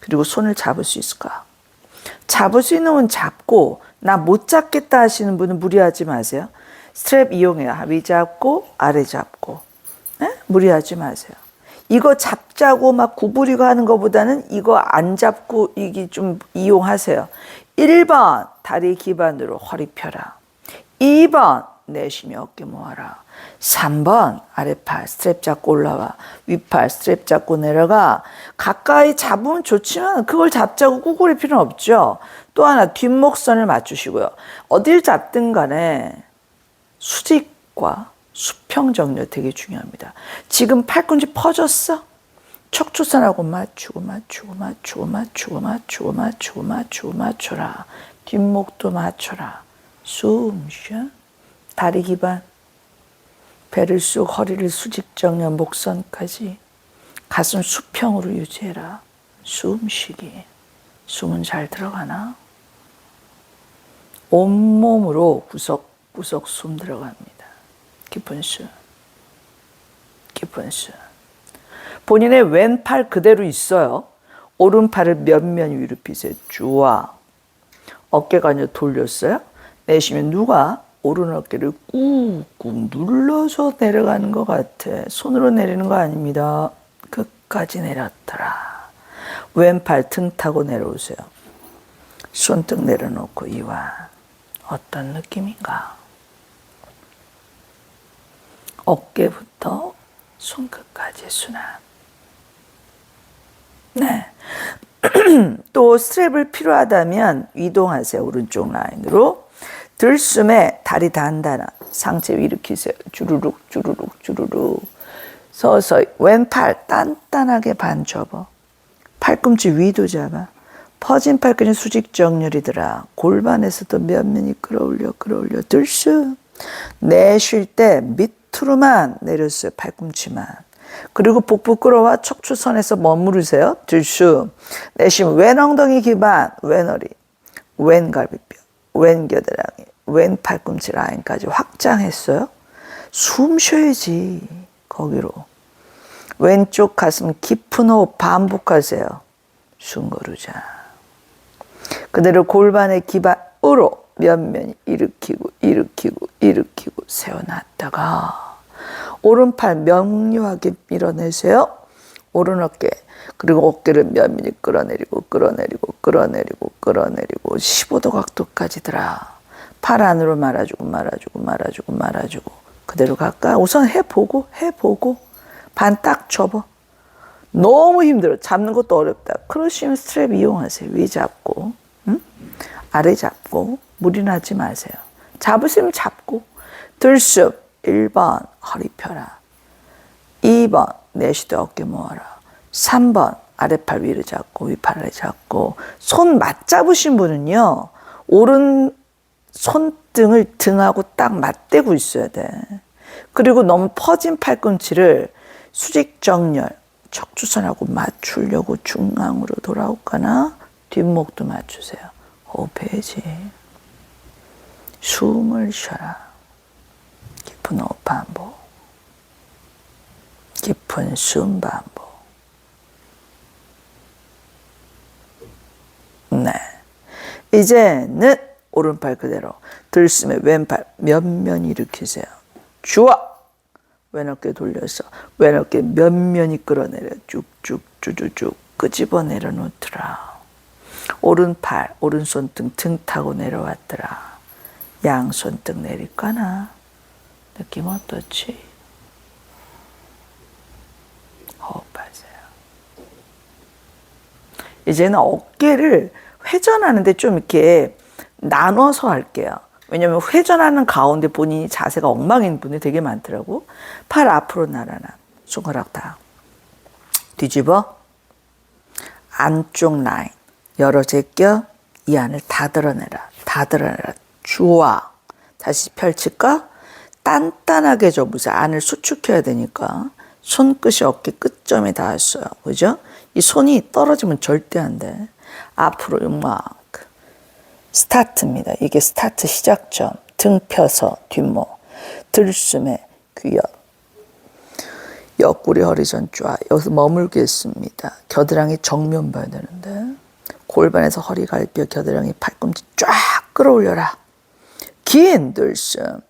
그리고 손을 잡을 수 있을까? 잡을 수 있는 분 잡고 나 못 잡겠다 하시는 분은 무리하지 마세요. 스트랩 이용해요. 위 잡고 아래 잡고. 네? 무리하지 마세요. 이거 잡자고 막 구부리고 하는 것보다는 이거 안 잡고 이게 좀 이용하세요. 1번 다리 기반으로 허리 펴라. 2번 내쉬며 어깨 모아라. 3번 아래팔 스트랩 잡고 올라와. 윗팔 스트랩 잡고 내려가. 가까이 잡으면 좋지만 그걸 잡자고 구부릴 필요는 없죠. 또 하나 뒷목선을 맞추시고요. 어딜 잡든 간에 수직과 수평 정렬 되게 중요합니다. 지금 팔꿈치 퍼졌어? 척추선하고 맞춰라. 뒷목도 맞춰라. 숨 쉬어. 다리 기반. 배를 쑥 허리를 수직 정렬 목선까지. 가슴 수평으로 유지해라. 숨쉬기. 숨은 잘 들어가나? 온몸으로 구석구석 숨 들어갑니다. 깊은 숨. 본인의 왼팔 그대로 있어요. 오른팔을 몇면 위로 펴세요. 좋아. 어깨가 이제 돌렸어요. 내쉬면 누가 오른 어깨를 꾹꾹 눌러서 내려가는 것 같아. 손으로 내리는 거 아닙니다. 끝까지 내렸더라. 왼팔 등 타고 내려오세요. 손등 내려놓고 이완. 어떤 느낌인가? 어깨부터 손끝까지 순환. 네. 또 스트랩을 필요하다면 이동하세요. 오른쪽 라인으로. 들숨에 다리 단단한 상체 일으키세요. 주르륵 주르륵 주르륵. 서서히 왼팔 단단하게 반 접어. 팔꿈치 위도 잡아. 퍼진 팔꿈치 수직 정렬이더라. 골반에서도 면면이 끌어올려 끌어올려. 들숨. 내쉴 때 밑으로만 내렸어요. 팔꿈치만. 그리고 복부 끌어와 척추선에서 머무르세요. 들숨. 내쉬면 왼 엉덩이 기반, 왼 허리, 왼 갈비뼈, 왼 겨드랑이, 왼 팔꿈치 라인까지 확장했어요. 숨 쉬어야지. 거기로. 왼쪽 가슴 깊은 호흡 반복하세요. 숨 고르자. 그대로 골반의 기반으로 면면이 일으키고 일으키고 일으키고 세워놨다가 오른팔 명료하게 밀어내세요. 오른 어깨. 그리고 어깨를 면면이 끌어내리고 끌어내리고 끌어내리고 끌어내리고 15도 각도까지 들아. 팔 안으로 말아주고 말아주고 말아주고 말아주고. 그대로 갈까? 우선 해보고 반 딱 접어. 너무 힘들어. 잡는 것도 어렵다. 그러시면 스트랩 이용하세요. 위 잡고 아래 잡고 무리나지 마세요. 잡으시면 잡고. 들숨 1번 허리 펴라. 2번 내쉬되 어깨 모아라. 3번 아래팔 위를 잡고 위팔 아래 잡고. 손 맞잡으신 분은요. 오른 손등을 등하고 딱 맞대고 있어야 돼. 그리고 너무 퍼진 팔꿈치를 수직 정렬 척추선하고 맞추려고 중앙으로 돌아오거나 뒷목도 맞추세요. 호흡해야지. 숨을 쉬어라. 깊은 호흡 반복. 깊은 숨 반복. 네. 이제는 오른팔 그대로 들숨에 왼팔 면면 일으키세요. 좋아. 왼어깨 돌려서 왼어깨 면면이 끌어내려 쭉쭉 쭉쭉쭉 끄집어 내려놓더라. 오른팔 오른손등 등 타고 내려왔더라. 양손등 내릴까나? 느낌 어떻지? 호흡하세요. 이제는 어깨를 회전하는데 좀 이렇게 나눠서 할게요. 왜냐면 회전하는 가운데 본인이 자세가 엉망인 분이 되게 많더라고. 팔 앞으로 나란한 손가락 다 뒤집어 안쪽 라인 열어 제껴 이 안을 다 드러내라. 다 드러내라. 좋아. 다시 펼칠까? 단단하게 접으세요. 안을 수축해야 되니까. 손끝이 어깨 끝점에 닿았어요. 그죠? 이 손이 떨어지면 절대 안 돼. 앞으로 음악. 스타트입니다. 이게 스타트 시작점. 등 펴서 뒷목. 들숨에 귀엽. 옆구리 허리선 쫙. 여기서 머물겠습니다. 겨드랑이 정면 봐야 되는데. 골반에서 허리 갈비뼈 겨드랑이 팔꿈치 쫙 끌어올려라. 긴 들숨.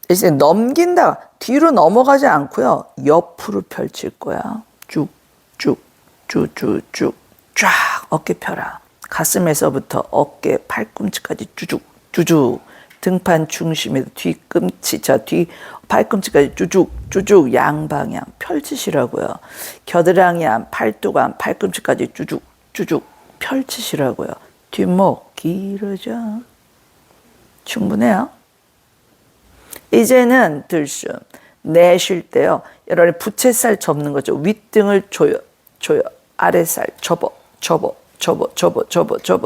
이제 넘긴다. 뒤로 넘어가지 않고요. 옆으로 펼칠 거야. 쭉쭉 쭉쭉쭉 쫙 어깨 펴라. 가슴에서부터 어깨 팔꿈치까지 쭉쭉 등판 중심에서 뒤꿈치 뒤 팔꿈치까지 쭉쭉 양방향 펼치시라고요. 겨드랑이 안 팔뚝 안 팔꿈치까지 쭉쭉 펼치시라고요. 뒷목 길어져. 충분해요. 이제는 들숨. 내쉴 때요. 여러분이 부채살 접는 거죠. 윗등을 조여. 아래살 접어.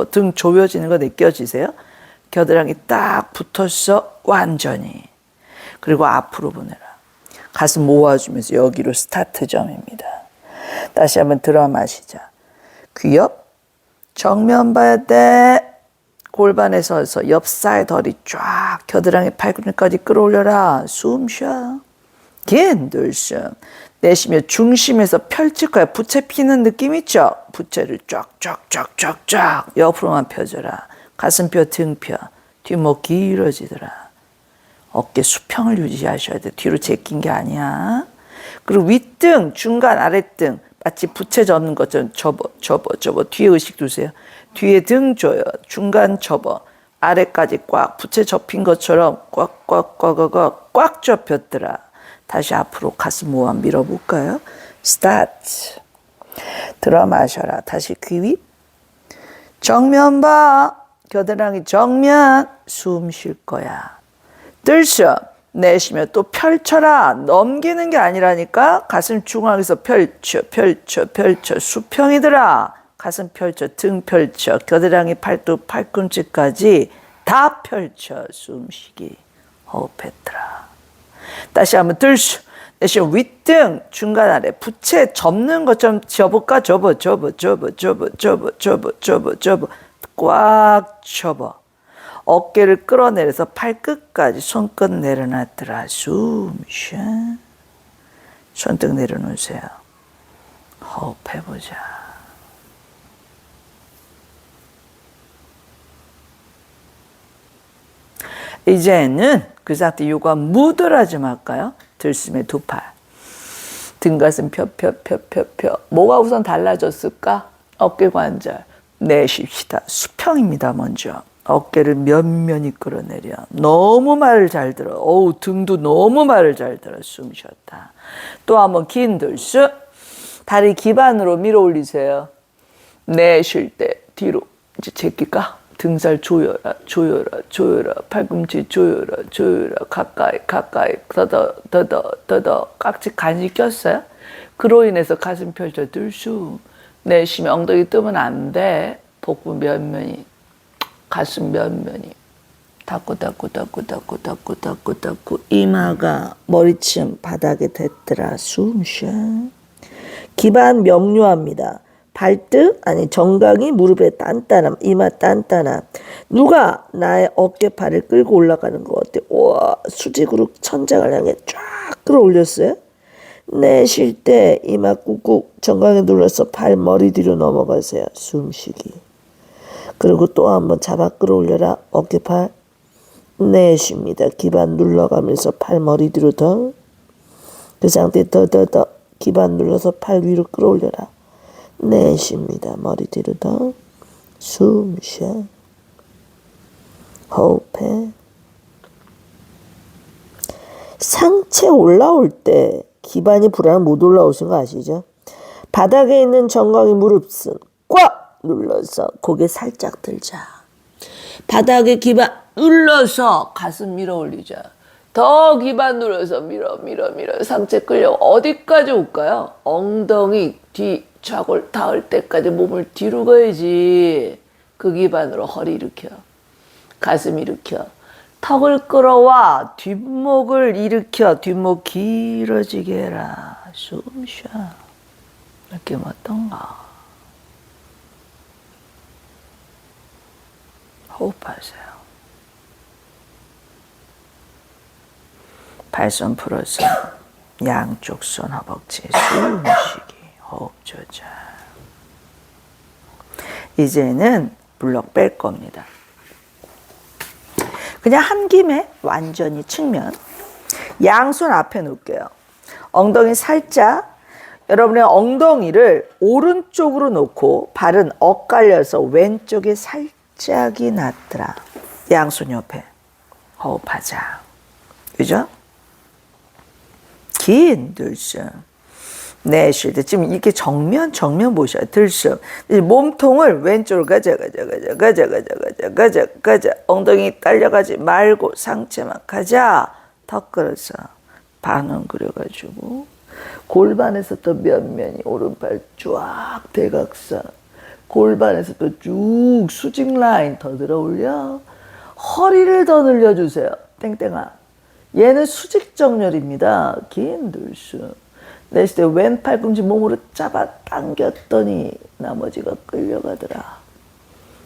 등 조여지는 거 느껴지세요? 겨드랑이 딱 붙었어. 완전히. 그리고 앞으로 보내라. 가슴 모아주면서 여기로 스타트점입니다. 다시 한번 들어 마시자. 귀 옆. 정면 봐야 돼. 골반에 서서 옆 사이드 허리 쫙 겨드랑이 팔꿈치까지 끌어올려라. 숨 쉬어. 긴 들숨. 내쉬며 중심에서 펼칠 거야. 부채 피는 느낌 있죠? 부채를 쫙쫙쫙쫙쫙 옆으로만 펴줘라. 가슴 펴, 등 펴. 뒷목 길어지더라. 어깨 수평을 유지하셔야 돼. 뒤로 제낀 게 아니야. 그리고 윗등, 중간, 아랫등 마치 부채 접는 것처럼 접어. 뒤에 의식 두세요. 뒤에 등 줘요. 중간 접어. 아래까지 꽉 부채 접힌 것처럼 꽉 접혔더라. 다시 앞으로 가슴 모아 밀어볼까요? 스타트. 들어 마셔라. 다시 귀 윗. 정면 봐. 겨드랑이 정면. 숨 쉴 거야. 들숨. 내쉬며 또 펼쳐라. 넘기는 게 아니라니까. 가슴 중앙에서 펼쳐. 수평이더라. 가슴 펼쳐. 등 펼쳐. 겨드랑이 팔뚝 팔꿈치까지 다 펼쳐. 숨쉬기. 호흡했더라. 다시 한번 들숨. 내쉬며 윗등 중간 아래 부채 접는 것처럼 접을까? 접어. 꽉 접어. 어깨를 끌어내려서 팔끝까지 손끝 내려놨더라. 숨 쉬어. 손등 내려놓으세요. 호흡해보자. 이제는 그 상태 요가 무드라 좀 할까요? 들숨에 두 팔. 등 가슴 펴. 뭐가 우선 달라졌을까? 어깨 관절. 내쉽시다. 수평입니다. 먼저. 어깨를 면면히 끌어내려. 너무 말을 잘 들어. 어우, 등도 너무 말을 잘 들어. 숨 쉬었다. 또 한번 긴 들숨. 다리 기반으로 밀어 올리세요. 내쉴 때 뒤로 이제 제낄까? 등살 조여라. 팔꿈치 조여라. 가까이. 더더. 깍지 간이 꼈어요? 그로 인해서 가슴 펼쳐 들숨. 내쉬면 엉덩이 뜨면 안 돼. 복부 면면이. 가슴 면면이. 닫고. 이마가 머리쯤 바닥에 댔더라. 숨 쉬어. 기반 명료합니다. 발등, 아니 정강이 무릎에 단단함, 이마 단단함. 누가 나의 어깨팔을 끌고 올라가는 거 어때? 우와, 수직으로 천장을 향해 쫙 끌어올렸어요. 내쉴 때 이마 꾹꾹 정강에 눌러서 팔 머리 뒤로 넘어가세요. 숨쉬기. 그리고 또 한번 잡아 끌어올려라. 어깨팔. 내쉽니다. 기반 눌러가면서 팔 머리 뒤로 더. 그 상태 더. 기반 눌러서 팔 위로 끌어올려라. 내쉽니다. 머리 뒤로 더. 숨 쉬어. 호흡해. 상체 올라올 때 기반이 불안하면 못 올라오신 거 아시죠? 바닥에 있는 정강이 무릎선 꽉 눌러서 고개 살짝 들자. 바닥에 기반 눌러서 가슴 밀어 올리자. 더 기반 눌러서 밀어. 상체 끌려. 어디까지 올까요? 엉덩이 뒤 좌골 닿을 때까지 몸을 뒤로 가야지. 그 기반으로 허리 일으켜. 가슴 일으켜. 턱을 끌어와. 뒷목을 일으켜. 뒷목 길어지게 해라. 숨 쉬어. 느낌 어떤가? 호흡하세요. 발손 풀어서 양쪽 손 허벅지 숨쉬기. 호흡 조절. 이제는 블럭 뺄 겁니다. 그냥 한 김에 완전히 측면. 양손 앞에 놓을게요. 엉덩이 살짝. 여러분의 엉덩이를 오른쪽으로 놓고 발은 엇갈려서 왼쪽에 살짝이 낫더라. 양손 옆에. 호흡하자. 그죠? 긴 들숨. 내쉴 때 지금 이렇게 정면 보셔요. 들숨. 몸통을 왼쪽으로 가자. 엉덩이 딸려가지 말고 상체만 가자. 턱 끌어서 반원 그려가지고 골반에서 또 면면이 오른발 쫙 대각선. 골반에서 또 쭉 수직 라인 더 들어 올려. 허리를 더 늘려주세요. 땡땡아. 얘는 수직 정렬입니다. 긴 들숨. 내쉴 때 왼 팔꿈치 몸으로 잡아 당겼더니 나머지가 끌려가더라.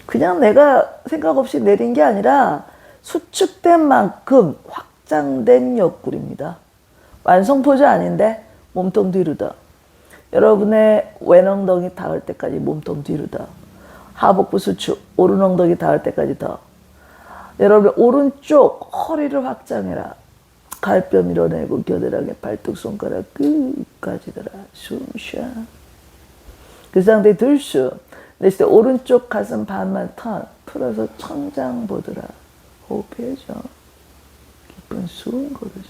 그냥 내가 생각 없이 내린 게 아니라 수축된 만큼 확장된 옆구리입니다. 완성 포즈 아닌데 몸통 뒤로 더. 여러분의 왼 엉덩이 닿을 때까지 몸통 뒤로 더. 하복부 수축 오른 엉덩이 닿을 때까지 더. 여러분 오른쪽 허리를 확장해라. 갈뼈 밀어내고 겨드랑이 발톱 손가락 끝까지 들어. 숨 쉬어. 그 상태 들숨. 내쉴 때 오른쪽 가슴 반만 턴 풀어서 천장 보더라. 호흡해줘. 깊은 숨 고르자.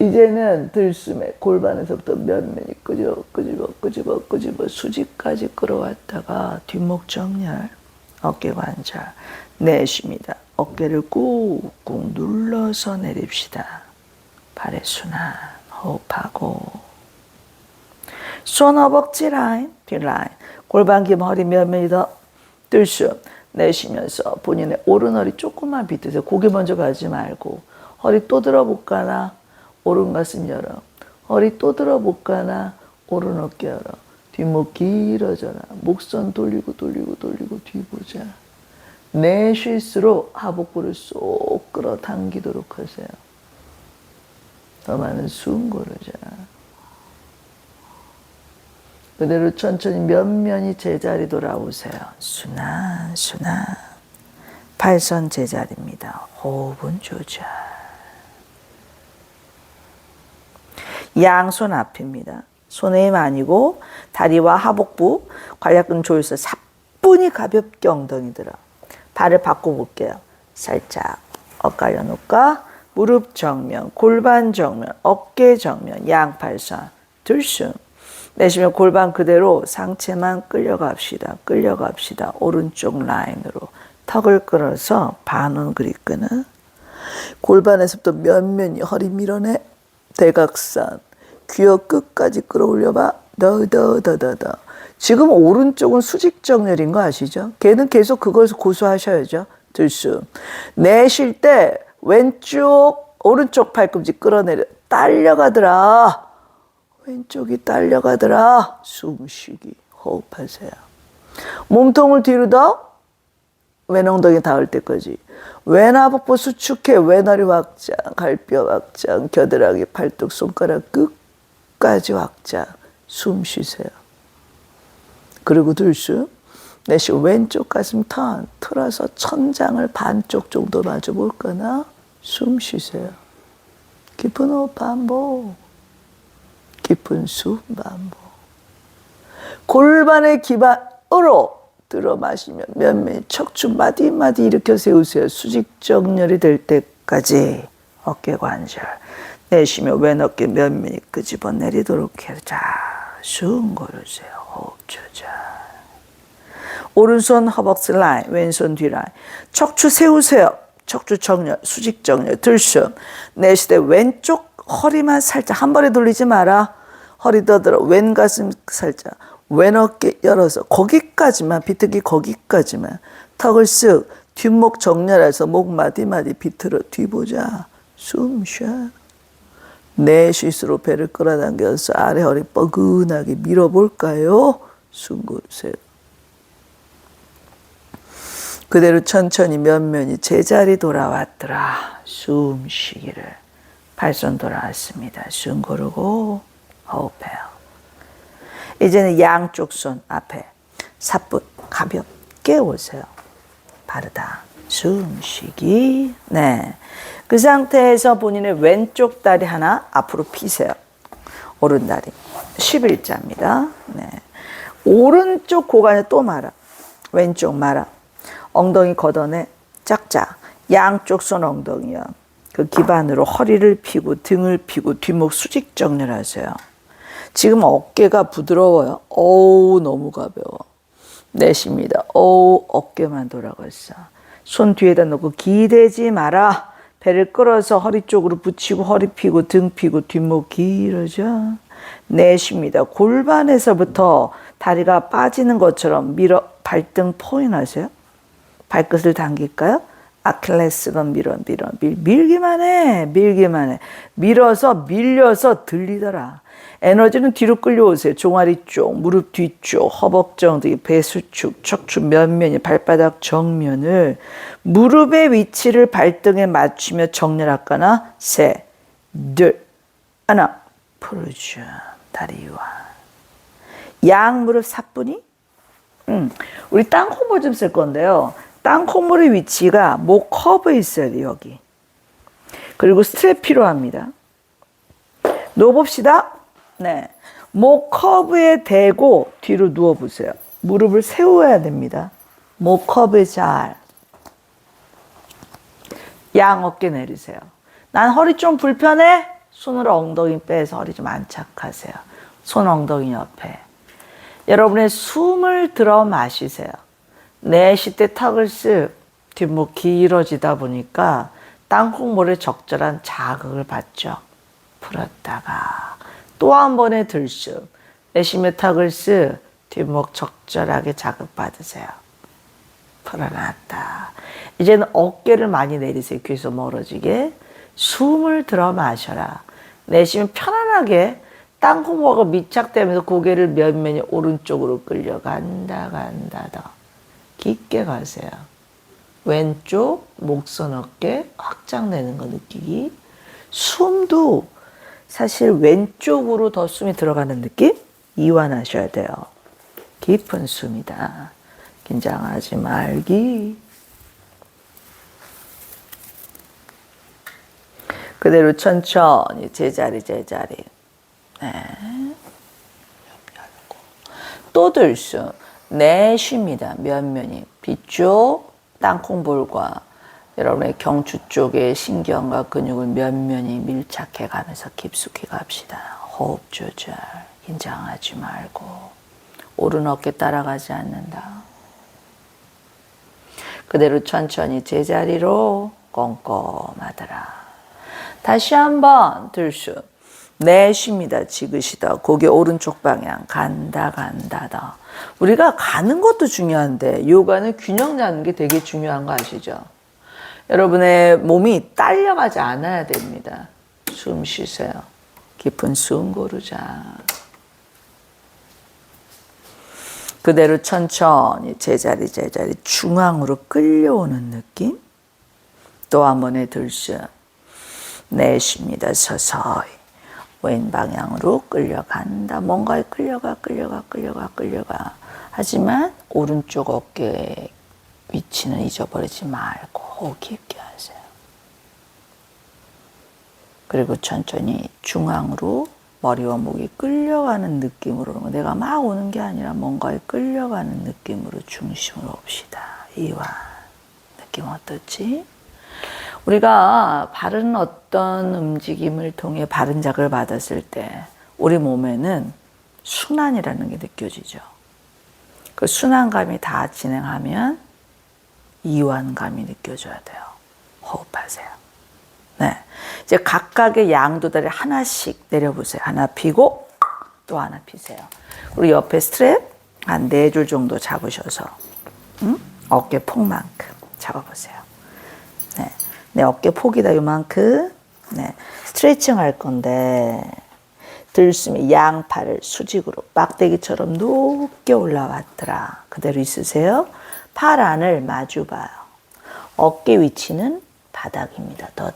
이제는 들숨에 골반에서부터 면면이 끄집어 수직까지 끌어왔다가 뒷목 정렬, 어깨 관절 내쉽니다. 어깨를 꾹꾹 눌러서 내립시다. 발의 순환 호흡하고 손 허벅지 라인, 뒷라인 골반 긴 허리 면면이 더 들숨 내쉬면서 본인의 오른 허리 조금만 비트세요. 고개 먼저 가지 말고 허리 또 들어볼까나 오른 가슴 열어. 허리 또 들어볼까나 오른 어깨 열어. 뒷목 길어져라. 목선 돌리고 뒤보자. 내쉴수록 하복부를 쏙 끌어당기도록 하세요. 더 많은 숨 고르자. 그대로 천천히 면면이 제자리 돌아오세요. 순환. 팔선 제자리입니다. 호흡은 조절. 양손 앞입니다. 손의 힘 아니고 다리와 하복부 관략근 조여서 사뿐히 가볍게 엉덩이 들어. 발을 바꿔볼게요. 살짝 엇갈려 놓을까? 무릎 정면, 골반 정면, 어깨 정면, 양팔선, 들숨. 내쉬면 골반 그대로 상체만 끌려갑시다. 오른쪽 라인으로 턱을 끌어서 반원 그립끄는. 골반에서부터 면면이 허리 밀어내. 대각선. 귀어 끝까지 끌어올려봐. 더. 지금 오른쪽은 수직 정렬인 거 아시죠? 걔는 계속 그걸 고수하셔야죠. 들숨. 내쉴 때 오른쪽 팔꿈치 끌어내려. 딸려가더라. 왼쪽이 딸려가더라. 숨쉬기. 호흡하세요. 몸통을 뒤로 더. 왼 엉덩이 닿을 때까지. 왼 하복부 수축해. 왼 허리 확장. 갈뼈 확장. 겨드랑이 발톱 손가락 끝까지 확장. 숨 쉬세요. 그리고 들숨. 내쉬 왼쪽 가슴 턴. 틀어서 천장을 반쪽 정도 마주볼까나. 숨 쉬세요. 깊은 호흡 반복. 깊은 숨 반복. 골반의 기반으로 들어 마시면 면면이 척추 마디마디 일으켜 세우세요. 수직 정렬이 될 때까지 어깨 관절. 내쉬며 왼 어깨 면면이 끄집어 내리도록 해요. 자, 숨 고르세요. 호흡 조절. 오른손 허벅지 라인, 왼손 뒷라인. 척추 세우세요. 척추 정렬, 수직 정렬, 들숨. 내쉴 때 왼쪽 허리만 살짝 한 번에 돌리지 마라. 허리 더 들어. 왼 가슴 살짝. 왼 어깨 열어서 거기까지만, 비트기 거기까지만. 턱을 쓱 뒷목 정렬해서 목 마디마디 비틀어 뒤보자. 숨 쉬어. 내쉴수록 배를 끌어당겨서 아래 허리 뻐근하게 밀어볼까요? 숨 고르세요. 그대로 천천히 면면이 제자리 돌아왔더라. 숨 쉬기를. 팔선 돌아왔습니다. 숨 고르고 호흡해요. 이제는 양쪽 손 앞에 사뿐 가볍게 오세요. 바르다. 숨 쉬기. 네. 그 상태에서 본인의 왼쪽 다리 하나 앞으로 피세요. 오른 다리. 11자입니다. 네. 오른쪽 고관에 또 말아. 왼쪽 말아. 엉덩이 걷어내. 짝짝. 양쪽 손 엉덩이요. 그 기반으로 허리를 펴고 등을 펴고 뒷목 수직 정렬하세요. 지금 어깨가 부드러워요. 어우 너무 가벼워. 내쉽니다. 어우 어깨만 돌아갔어. 손 뒤에다 놓고 기대지 마라. 배를 끌어서 허리 쪽으로 붙이고 허리 펴고 등 펴고 뒷목 길어져. 내쉽니다. 골반에서부터 다리가 빠지는 것처럼 밀어 발등 포인하세요. 발끝을 당길까요? 아킬레스건 밀기만 해. 밀어서 밀려서 들리더라. 에너지는 뒤로 끌려오세요. 종아리 쪽, 무릎 뒤쪽, 허벅정 등 배수축, 척추 면면이 발바닥 정면을 무릎의 위치를 발등에 맞추며 정렬할까나 셋, 둘, 하나 풀어줘. 다리 이완. 양 무릎 사뿐히. 우리 땅콩물 좀 쓸 건데요. 땅콩물의 위치가 목 커브에 있어야 돼요. 여기. 그리고 스트랩 필요합니다. 누워봅시다. 네. 목 커브에 대고 뒤로 누워보세요. 무릎을 세워야 됩니다. 목 커브에 잘. 양 어깨 내리세요. 난 허리 좀 불편해? 손으로 엉덩이 빼서 허리 좀 안착하세요. 손 엉덩이 옆에. 여러분의 숨을 들어 마시세요. 내쉴 때 턱을 쓱 뒷목 길어지다 보니까 땅콩물에 적절한 자극을 받죠. 풀었다가 또 한 번의 들숨. 내쉬며 턱을 쓱 뒷목 적절하게 자극받으세요. 풀어놨다. 이제는 어깨를 많이 내리세요. 귀에서 멀어지게. 숨을 들어 마셔라. 내쉬면 편안하게 땅콩물과 밀착되면서 고개를 면면이 오른쪽으로 끌려간다. 더 깊게 가세요. 왼쪽 목선 어깨 확장되는 거 느끼기. 숨도 사실 왼쪽으로 더 숨이 들어가는 느낌? 이완하셔야 돼요. 깊은 숨이다. 긴장하지 말기. 그대로 천천히 제자리. 네. 또 들숨. 내쉽니다. 면면이. 뒤쪽 땅콩볼과 여러분의 경추 쪽의 신경과 근육을 면면이 밀착해 가면서 깊숙이 갑시다. 호흡 조절. 긴장하지 말고. 오른 어깨 따라가지 않는다. 그대로 천천히 제자리로 꼼꼼하더라. 다시 한번 들숨. 내쉽니다. 지그시다. 고개 오른쪽 방향. 간다 더. 우리가 가는 것도 중요한데 요가는 균형 잡는 게 되게 중요한 거 아시죠? 여러분의 몸이 딸려가지 않아야 됩니다. 숨 쉬세요. 깊은 숨 고르자. 그대로 천천히 제자리 중앙으로 끌려오는 느낌. 또 한 번의 들숨. 내쉽니다. 서서히 왼 방향으로 끌려간다. 뭔가에 끌려가. 하지만 오른쪽 어깨 위치는 잊어버리지 말고 호흡 깊게 하세요. 그리고 천천히 중앙으로 머리와 목이 끌려가는 느낌으로, 내가 막 오는 게 아니라 뭔가에 끌려가는 느낌으로 중심으로 옵시다. 이완. 느낌 어떻지? 우리가 바른 어떤 움직임을 통해 바른 자극을 받았을 때 우리 몸에는 순환이라는 게 느껴지죠. 그 순환감이 다 진행하면 이완감이 느껴져야 돼요. 호흡하세요. 네. 이제 각각의 양도다리 하나씩 내려보세요. 하나 피고 또 하나 피세요. 그리고 옆에 스트랩 한 4줄 정도 잡으셔서 어깨 폭만큼 잡아보세요. 네. 내 어깨 폭이다 요만큼. 네. 스트레칭 할 건데 들숨이 양팔을 수직으로 막대기처럼 높게 올라왔더라. 그대로 있으세요. 팔 안을 마주 봐요. 어깨 위치는 바닥입니다. 더.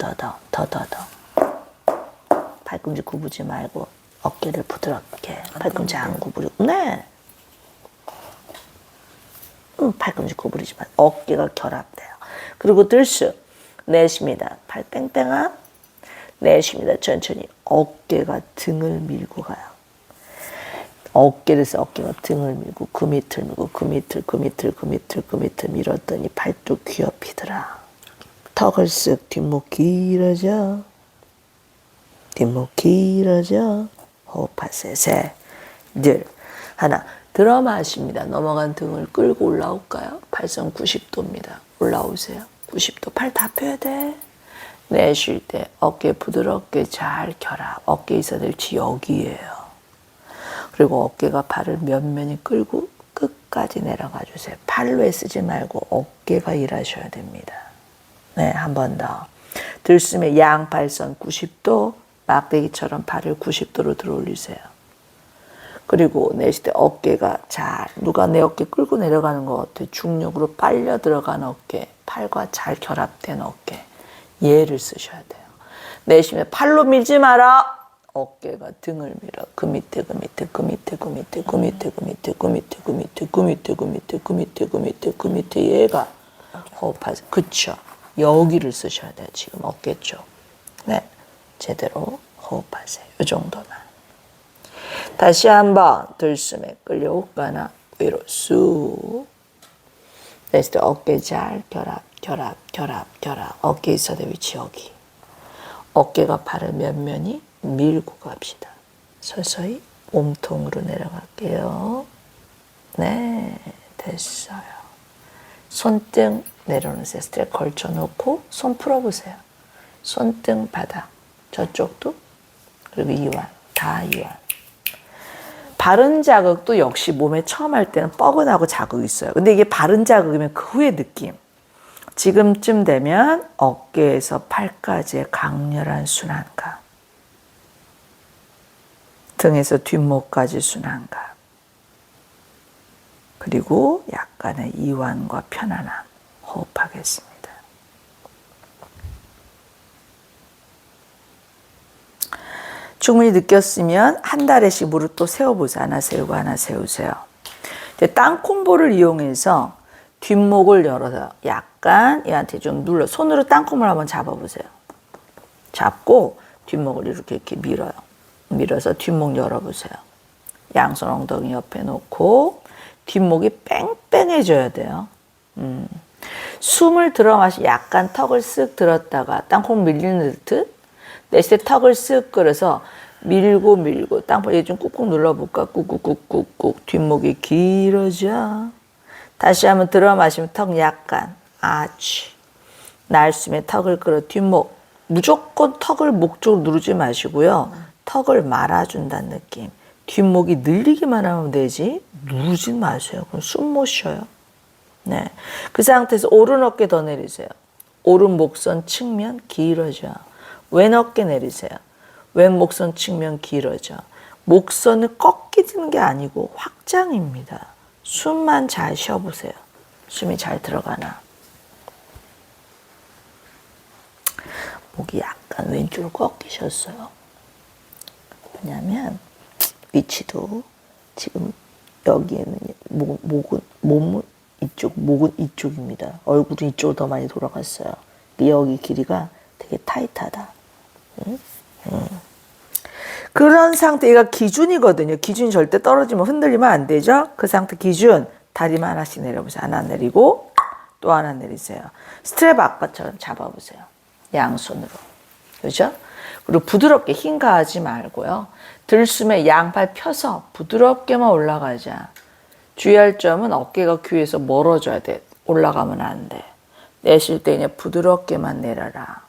팔꿈치 굽지 말고 어깨를 부드럽게. 팔꿈치 안 구부리고. 네. 팔꿈치 구부리지 마. 어깨가 결합돼요. 그리고 들숨. 내쉽니다. 팔 뺑뺑아. 내쉽니다. 천천히. 어깨가 등을 밀고 가요. 어깨를 써. 어깨가 등을 밀고 그 밑을 밀고 그 밑을 밀었더니 팔뚝 귀엽히더라. 턱을 쓱 뒷목 길어져. 호흡하세요. 셋, 둘, 하나. 들어 마십니다. 넘어간 등을 끌고 올라올까요? 팔선 90도입니다. 올라오세요. 90도. 팔 다 펴야 돼. 내쉴 때 어깨 부드럽게 잘 결합. 어깨 있어야 될 위치 여기예요. 그리고 어깨가 팔을 면면이 끌고 끝까지 내려가 주세요. 팔로 애쓰지 말고 어깨가 일하셔야 됩니다. 네, 한 번 더. 들숨에 양팔선 90도, 막대기처럼 팔을 90도로 들어 올리세요. 그리고 내쉴 때 어깨가 잘, 누가 내 어깨 끌고 내려가는 것 같아. 중력으로 빨려 들어간 어깨, 팔과 잘 결합된 어깨. 얘를 쓰셔야 돼요. 내쉬면 팔로 밀지 마라. 어깨가 등을 밀어. 그 밑에, 그 밑에, 그 밑에, 그 밑에, 그 밑에, 그 밑에, 그 밑에, 그 밑에, 그 밑에, 그 밑에, 그 밑에, 그 밑에, 그 밑에 얘가 호흡하세요. 그쵸? 여기를 쓰셔야 돼요. 지금 어깨 쪽. 네, 제대로 호흡하세요. 이 정도만. 다시 한번 들숨에 끌려올까나 위로 쑥. 내쉴 때 어깨 잘 결합, 결합, 결합, 결합. 어깨 있어야 돼. 위치 여기. 어깨가 팔을 면면이 밀고 갑시다. 서서히 몸통으로 내려갈게요. 네, 됐어요. 손등 내려놓으세요. 스트랩 걸쳐놓고 손 풀어보세요. 손등 바닥, 저쪽도, 그리고 이완, 다 이완. 바른 자극도 역시 몸에 처음 할 때는 뻐근하고 자극이 있어요. 근데 이게 바른 자극이면 그 후의 느낌. 지금쯤 되면 어깨에서 팔까지의 강렬한 순환감. 등에서 뒷목까지 순환감. 그리고 약간의 이완과 편안함. 호흡하겠습니다. 충분히 느꼈으면 한 달에씩 무릎 또 세워보세요. 하나 세우고 하나 세우세요. 이제 땅콩볼을 이용해서 뒷목을 열어서 약간 얘한테 좀 눌러. 손으로 땅콩을 한번 잡아보세요. 잡고 뒷목을 이렇게 밀어요. 밀어서 뒷목 열어보세요. 양손 엉덩이 옆에 놓고 뒷목이 뺑뺑해져야 돼요. 숨을 들어 마시 약간 턱을 쓱 들었다가 땅콩 밀리는 듯 내쉴 때 턱을 쓱 끌어서 밀고 밀고 땅콩 얘 좀 꾹꾹 눌러볼까. 꾹꾹꾹꾹꾹 뒷목이 길어져. 다시 한번 들어 마시면 턱 약간 아치. 날숨에 턱을 끌어 뒷목. 무조건 턱을 목 쪽으로 누르지 마시고요. 턱을 말아준다는 느낌. 뒷목이 늘리기만 하면 되지 누르지 마세요. 그럼 숨 못 쉬어요. 네, 그 상태에서 오른 어깨 더 내리세요. 오른 목선 측면 길어져. 왼 어깨 내리세요. 왼 목선 측면 길어져. 목선을 꺾이는 게 아니고 확장입니다. 숨만 잘 쉬어보세요. 숨이 잘 들어가나. 목이 약간 왼쪽으로 꺾이셨어요. 왜냐하면 위치도 지금 여기에는 몸은 목은 이쪽입니다. 얼굴은 이쪽으로 더 많이 돌아갔어요. 여기 길이가 되게 타이트하다. 그런 상태가 기준이거든요. 기준이 절대 떨어지면 흔들리면 안 되죠. 그 상태 기준. 다리만 하나씩 내려보세요. 하나 내리고 또 하나 내리세요. 스트랩 아까처럼 잡아보세요. 양손으로. 그죠? 그리고 부드럽게 힘 가하지 말고요. 들숨에 양팔 펴서 부드럽게만 올라가자. 주의할 점은 어깨가 귀에서 멀어져야 돼. 올라가면 안 돼. 내쉴 때 그냥 부드럽게만 내려라.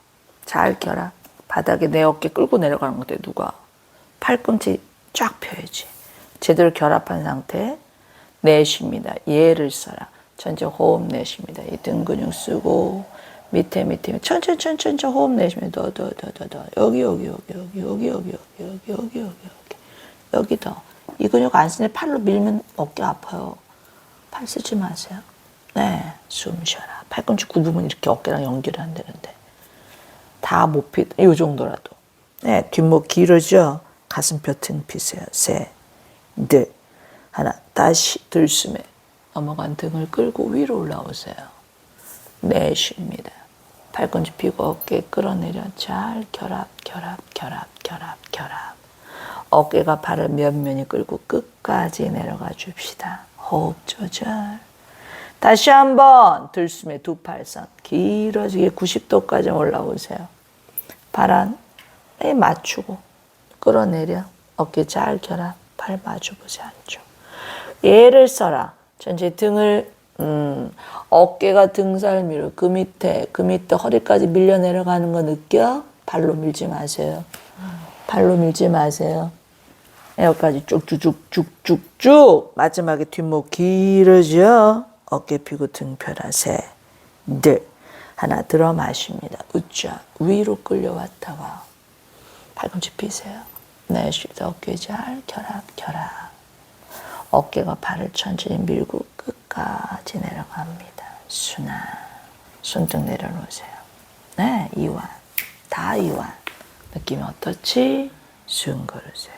잘 결합. 바닥에 내 어깨 끌고 내려가는 건데 누가. 팔꿈치 쫙 펴야지. 제대로 결합한 상태 내쉽니다. 얘를 써라. 전체 호흡 내쉽니다. 이 등 근육 쓰고 밑에 천천히 호흡 내쉬면 더 여기 더. 이 근육 안 쓰네. 팔로 밀면 어깨 아파요. 팔 쓰지 마세요. 네, 숨 쉬어라. 팔꿈치 굽으면 이렇게 어깨랑 연결이 안 되는데 다 못 피. 이 정도라도. 네, 뒷목 길어져. 가슴뼈 등 피세요. 셋, 넷, 하나. 다시 들숨에 넘어간 등을 끌고 위로 올라오세요. 내쉽니다. 팔꿈치 펴고 어깨 끌어내려. 잘 결합. 어깨가 발을 면면이 끌고 끝까지 내려가 줍시다. 호흡 조절. 다시 한번 들숨에 두 팔선 길어지게 90도까지 올라오세요. 발안에 맞추고 끌어내려. 어깨 잘 결합. 팔 마주보세요. 안쪽. 얘를 써라. 전체 등을 어깨가 등살 밀어. 그 밑에 허리까지 밀려 내려가는 거 느껴? 발로 밀지 마세요. 발로 밀지 마세요. 여기까지 쭉쭉쭉쭉쭉. 마지막에 뒷목 길어져. 어깨 펴고 등 펴라. 셋, 넷. 하나 들어 마십니다. 으쌰. 위로 끌려왔다가 팔꿈치 피세요. 내쉴 때 어깨 잘 결합. 어깨가 발을 천천히 밀고 끝까지 내려갑니다. 순환. 손등 내려놓으세요. 네, 이완. 다 이완. 느낌이 어떻지? 숨 고르세요.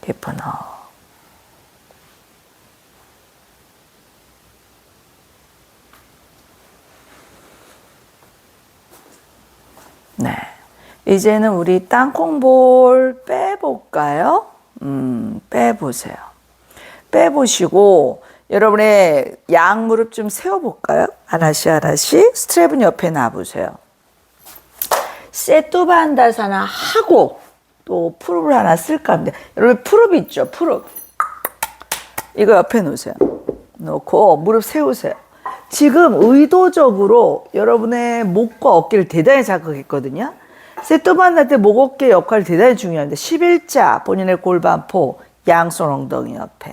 깊은 호흡. 네. 이제는 우리 땅콩볼 빼볼까요? 빼보세요. 빼보시고, 여러분의 양무릎 좀 세워볼까요? 하나씩 하나씩. 스트랩은 옆에 놔보세요. 세토반다사나 하고, 또 푸릅을 하나 쓸까 합니다. 여러분, 푸릅 있죠? 푸릅. 이거 옆에 놓으세요. 놓고, 무릎 세우세요. 지금 의도적으로 여러분의 목과 어깨를 대단히 자극했거든요. 세토반다 때 목 어깨 역할이 대단히 중요한데 11자 본인의 골반포 양손 엉덩이 옆에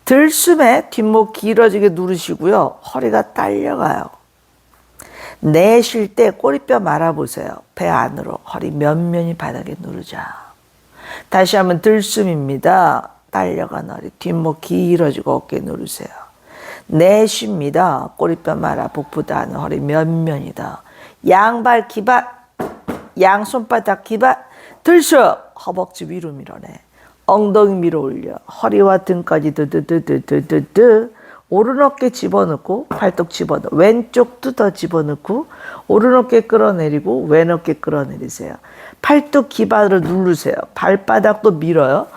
들숨에 뒷목 길어지게 누르시고요. 허리가 딸려가요. 내쉴 때 꼬리뼈 말아보세요. 배 안으로 허리 면면이 바닥에 누르자. 다시 한번 들숨입니다. 딸려간 허리 뒷목 길어지고 어깨 누르세요. 내쉽니다. 꼬리뼈 말아 복부다 하는 허리 면면이다. 양발 기반 양손바닥 기반 들숨 허벅지 위로 밀어내. 엉덩이 밀어 올려. 허리와 등까지 드드드드드드드. 오른 어깨 집어넣고 팔뚝 집어넣어. 왼쪽도 더 집어넣고 오른 어깨 끌어내리고 왼 어깨 끌어내리세요. 팔뚝 기반으로 누르세요. 발바닥도 밀어요.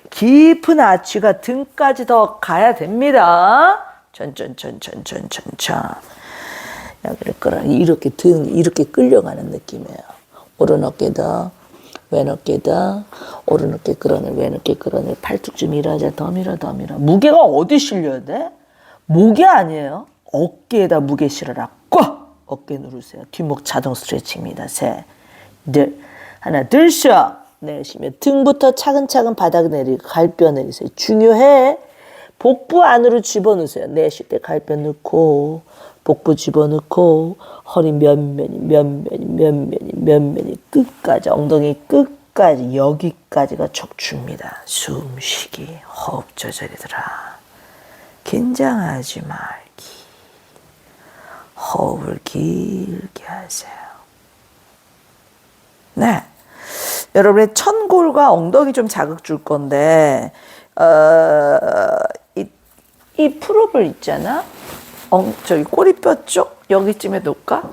깊은 아치가 등까지 더 가야 됩니다. 천천천천천천천. 여기를 끌어. 이렇게 등 이렇게 끌려가는 느낌이에요. 오른 어깨 더, 왼 어깨 더, 오른 어깨 끌어내, 왼 어깨 끌어내. 팔뚝 좀 밀어자. 더 밀어, 더 밀어. 무게가 어디 실려야 돼? 목이 아니에요. 어깨에다 무게 실어라. 꽉! 어깨 누르세요. 뒷목 자동 스트레칭입니다. 셋, 넷. 하나, 둘, 셋. 내쉬면 등부터 차근차근 바닥 내리고 갈뼈 내리세요. 중요해. 복부 안으로 집어넣으세요. 내쉴 때 갈뼈 넣고 복부 집어넣고 허리 면면이 끝까지 엉덩이 끝까지 여기까지가 척추입니다. 숨쉬기 호흡 조절이더라. 긴장하지 말기. 호흡을 길게 하세요. 네, 여러분의 천골과 엉덩이 좀 자극 줄 건데 이 푸릅을 있잖아. 저기 꼬리뼈 쪽 여기쯤에 놓을까?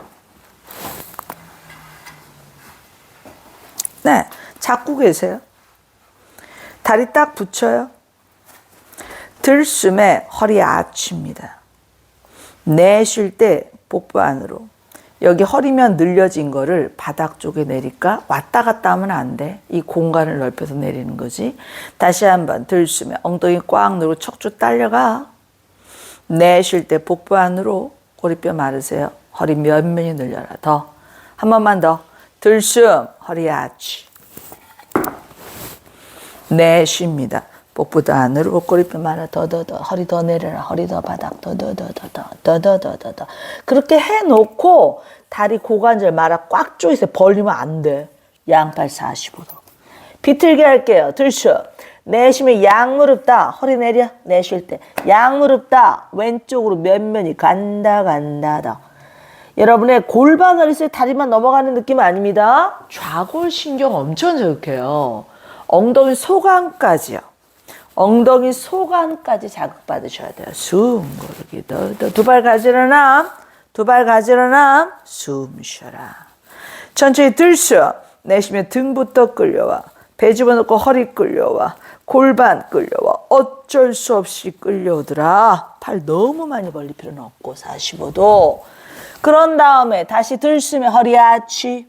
네, 잡고 계세요. 다리 딱 붙여요. 들숨에 허리 아치입니다. 내쉴 때 복부 안으로. 여기 허리면 늘려진 거를 바닥 쪽에 내릴까? 왔다 갔다 하면 안 돼. 이 공간을 넓혀서 내리는 거지. 다시 한번 들숨에 엉덩이 꽉 누르고 척추 딸려가. 내쉴 때 복부 안으로 꼬리뼈 마르세요. 허리 면면이 늘려라. 더. 한 번만 더. 들숨 허리 아치. 내쉽니다. 복부도 안으로 꼬리뼈 말아 더 허리 더 내려라. 허리 더 바닥 더 그렇게 해놓고 다리 고관절 말아 꽉 조이세요. 벌리면 안 돼. 양팔 45도. 비틀게 할게요. 들숨. 내쉬면 양무릎 다 허리 내려. 내쉴 때 양무릎 다 왼쪽으로 면면이 간다 더. 여러분의 골반을 있을 다리만 넘어가는 느낌은 아닙니다. 좌골신경 엄청 자극해요. 엉덩이 소관까지요. 엉덩이 소관까지 자극받으셔야 돼요. 숨 고르기. 두 발 가지런함. 두 발 가지런함. 숨 쉬어라. 천천히 들숨. 내쉬면 등부터 끌려와. 배 집어넣고 허리 끌려와. 골반 끌려와. 어쩔 수 없이 끌려오더라. 팔 너무 많이 벌릴 필요는 없고 45도. 그런 다음에 다시 들숨에 허리 아치.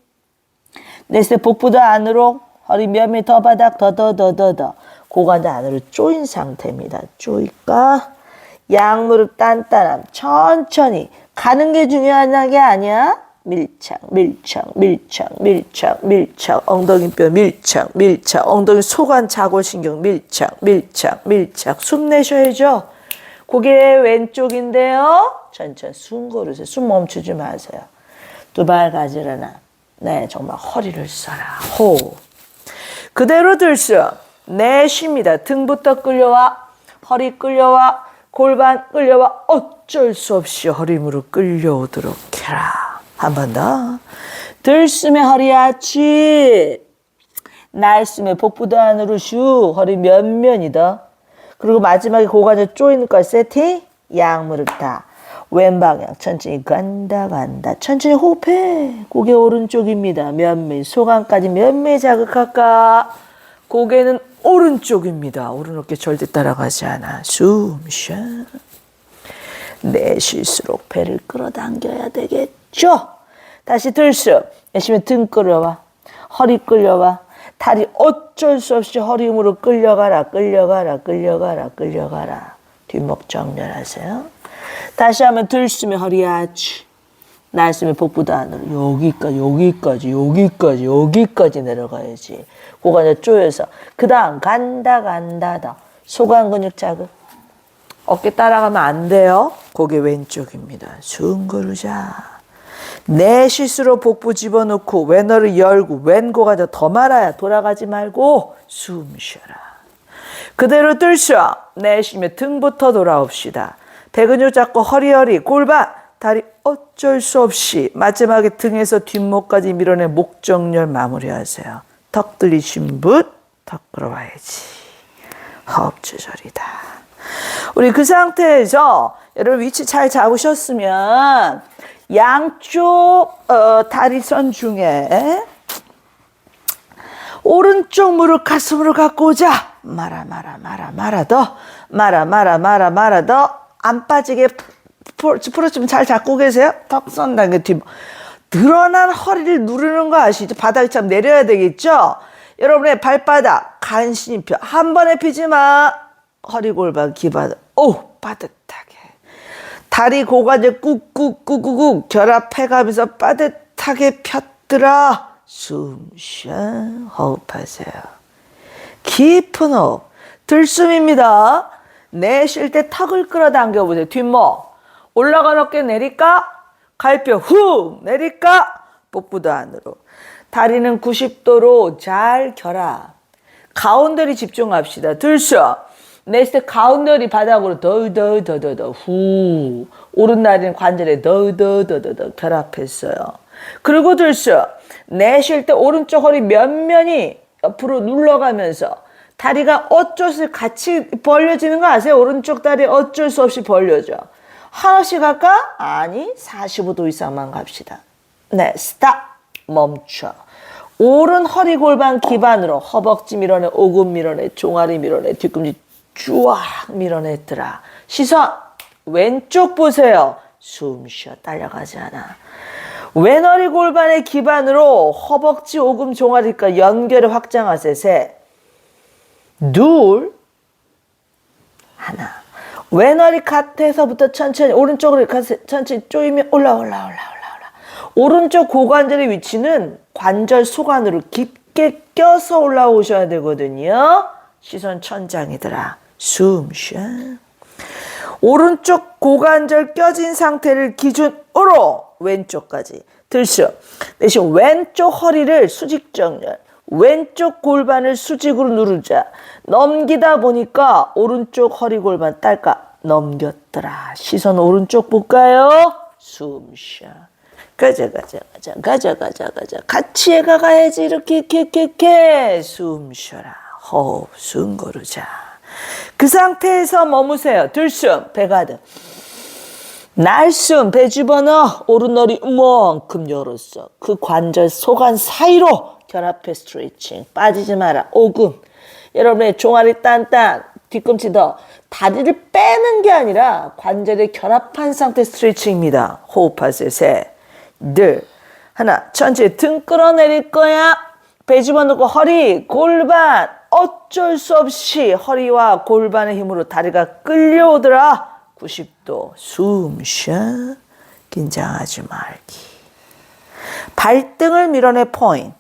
내쉬면 복부도 안으로. 허리 면밀 더 바닥 더. 고관절 안으로 조인 상태입니다. 조일까? 양무릎 단단함. 천천히. 가는 게 중요한 게 아니야. 밀착. 엉덩이뼈 밀착. 엉덩이 소관 자골신경 밀착. 숨 내셔야죠. 고개 왼쪽인데요. 천천히 숨 고르세요. 숨 멈추지 마세요. 두 발 가지런함. 네, 정말 허리를 써라. 호흡. 그대로 들숨. 내쉽니다. 등부터 끌려와. 허리 끌려와. 골반 끌려와. 어쩔 수 없이 허리 무릎 끌려오도록 해라. 한 번 더. 들숨에 허리 아치. 날숨에 복부도 안으로 슈. 허리 면면이다. 그리고 마지막에 고관절 조이는 걸 세팅. 양무릎 다. 왼 방향 천천히 간다. 천천히 호흡해. 고개 오른쪽입니다. 면밀. 소관까지 면밀 자극할까. 고개는 오른쪽입니다. 오른 어깨 절대 따라가지 않아. 숨 쉬어. 내쉴수록 배를 끌어당겨야 되겠죠. 다시 들숨. 내쉬면 등 끌어와. 허리 끌려와. 다리 어쩔 수 없이 허리 무릎 끌려가라. 뒷목 정렬하세요. 다시 하면 들숨에 허리 아치. 날숨에 복부도 안으로. 여기까지 내려가야지. 고관절 조여서. 그 다음 간다 더. 소관 근육 자극. 어깨 따라가면 안 돼요. 고개 왼쪽입니다. 숨 고르자. 내쉴수록 복부 집어넣고 왼 허리 열고 왼 고관절 더 말아야 돌아가지 말고 숨 쉬어라. 그대로 들숨. 내쉬면 등부터 돌아옵시다. 배근육 잡고 허리 골반 다리 어쩔 수 없이 마지막에 등에서 뒷목까지 밀어내 목 정렬 마무리하세요. 턱 들이신 분 턱 끌어와야지. 호흡 조절이다. 우리 그 상태에서 여러분 위치 잘 잡으셨으면 양쪽 다리선 중에 오른쪽 무릎 가슴으로 갖고 오자. 말아 더. 안 빠지게 풀어주면 잘 잡고 계세요? 턱선 당겨 뒤. 드러난 허리를 누르는 거 아시죠? 바닥이 참 내려야 되겠죠? 여러분의 발바닥 간신히 펴. 한 번에 피지 마. 허리 골반 기바닥. 오, 빠듯하게. 다리 고관절 꾹꾹 결합해가면서 빠듯하게 폈더라. 숨 쉬어. 호흡하세요. 깊은 호흡. 들숨입니다. 내쉴 때 턱을 끌어당겨보세요. 뒷목. 올라간 어깨 내릴까? 갈뼈 훅 내릴까? 복부도 안으로. 다리는 90도로 잘 결합. 가운데를 집중합시다. 들숨. 내쉴 때 가운데를 바닥으로 더 후. 오른 다리는 관절에 더 결합했어요. 그리고 들숨. 내쉴 때 오른쪽 허리 면면이 옆으로 눌러가면서 다리가 어쩔 수 없이 같이 벌려지는 거 아세요? 오른쪽 다리 어쩔 수 없이 벌려져. 하나씩 할까? 아니, 45도 이상만 갑시다. 네, 스탑. 멈춰. 오른 허리 골반 기반으로 허벅지 밀어내, 오금 밀어내, 종아리 밀어내, 뒤꿈치 쭈악 밀어냈더라. 시선 왼쪽 보세요. 숨 쉬어. 딸려가지 않아. 왼 허리 골반의 기반으로 허벅지, 오금, 종아리까지 연결을 확장하세요. 셋, 둘, 하나. 왼 허리 갓에서부터 천천히 오른쪽으로 천천히 조이면 올라. 오른쪽 고관절의 위치는 관절 소관으로 깊게 껴서 올라오셔야 되거든요. 시선 천장이더라. 숨 쉬어. 오른쪽 고관절 껴진 상태를 기준으로 왼쪽까지 들숨. 대신 왼쪽 허리를 수직 정렬. 왼쪽 골반을 수직으로 누르자. 넘기다 보니까 오른쪽 허리 골반 딸까? 넘겼더라. 시선 오른쪽 볼까요? 숨 쉬어. 가자. 같이 해가 가야지. 이렇게 숨 쉬어라. 호흡 숨 고르자. 그 상태에서 머무세요. 들숨 배 가득. 날숨 배 집어넣어. 오른허리 이만큼 열었어. 그 관절 소관 사이로 결합해 스트레칭. 빠지지 마라. 오금. 여러분의 종아리 딴딴. 뒤꿈치 더. 다리를 빼는 게 아니라 관절에 결합한 상태 스트레칭입니다. 호흡하세요. 셋, 둘, 하나. 천천히 등 끌어내릴 거야. 배 집어넣고 허리, 골반. 어쩔 수 없이 허리와 골반의 힘으로 다리가 끌려오더라. 90도 숨 쉬어. 긴장하지 말기. 발등을 밀어내 포인트.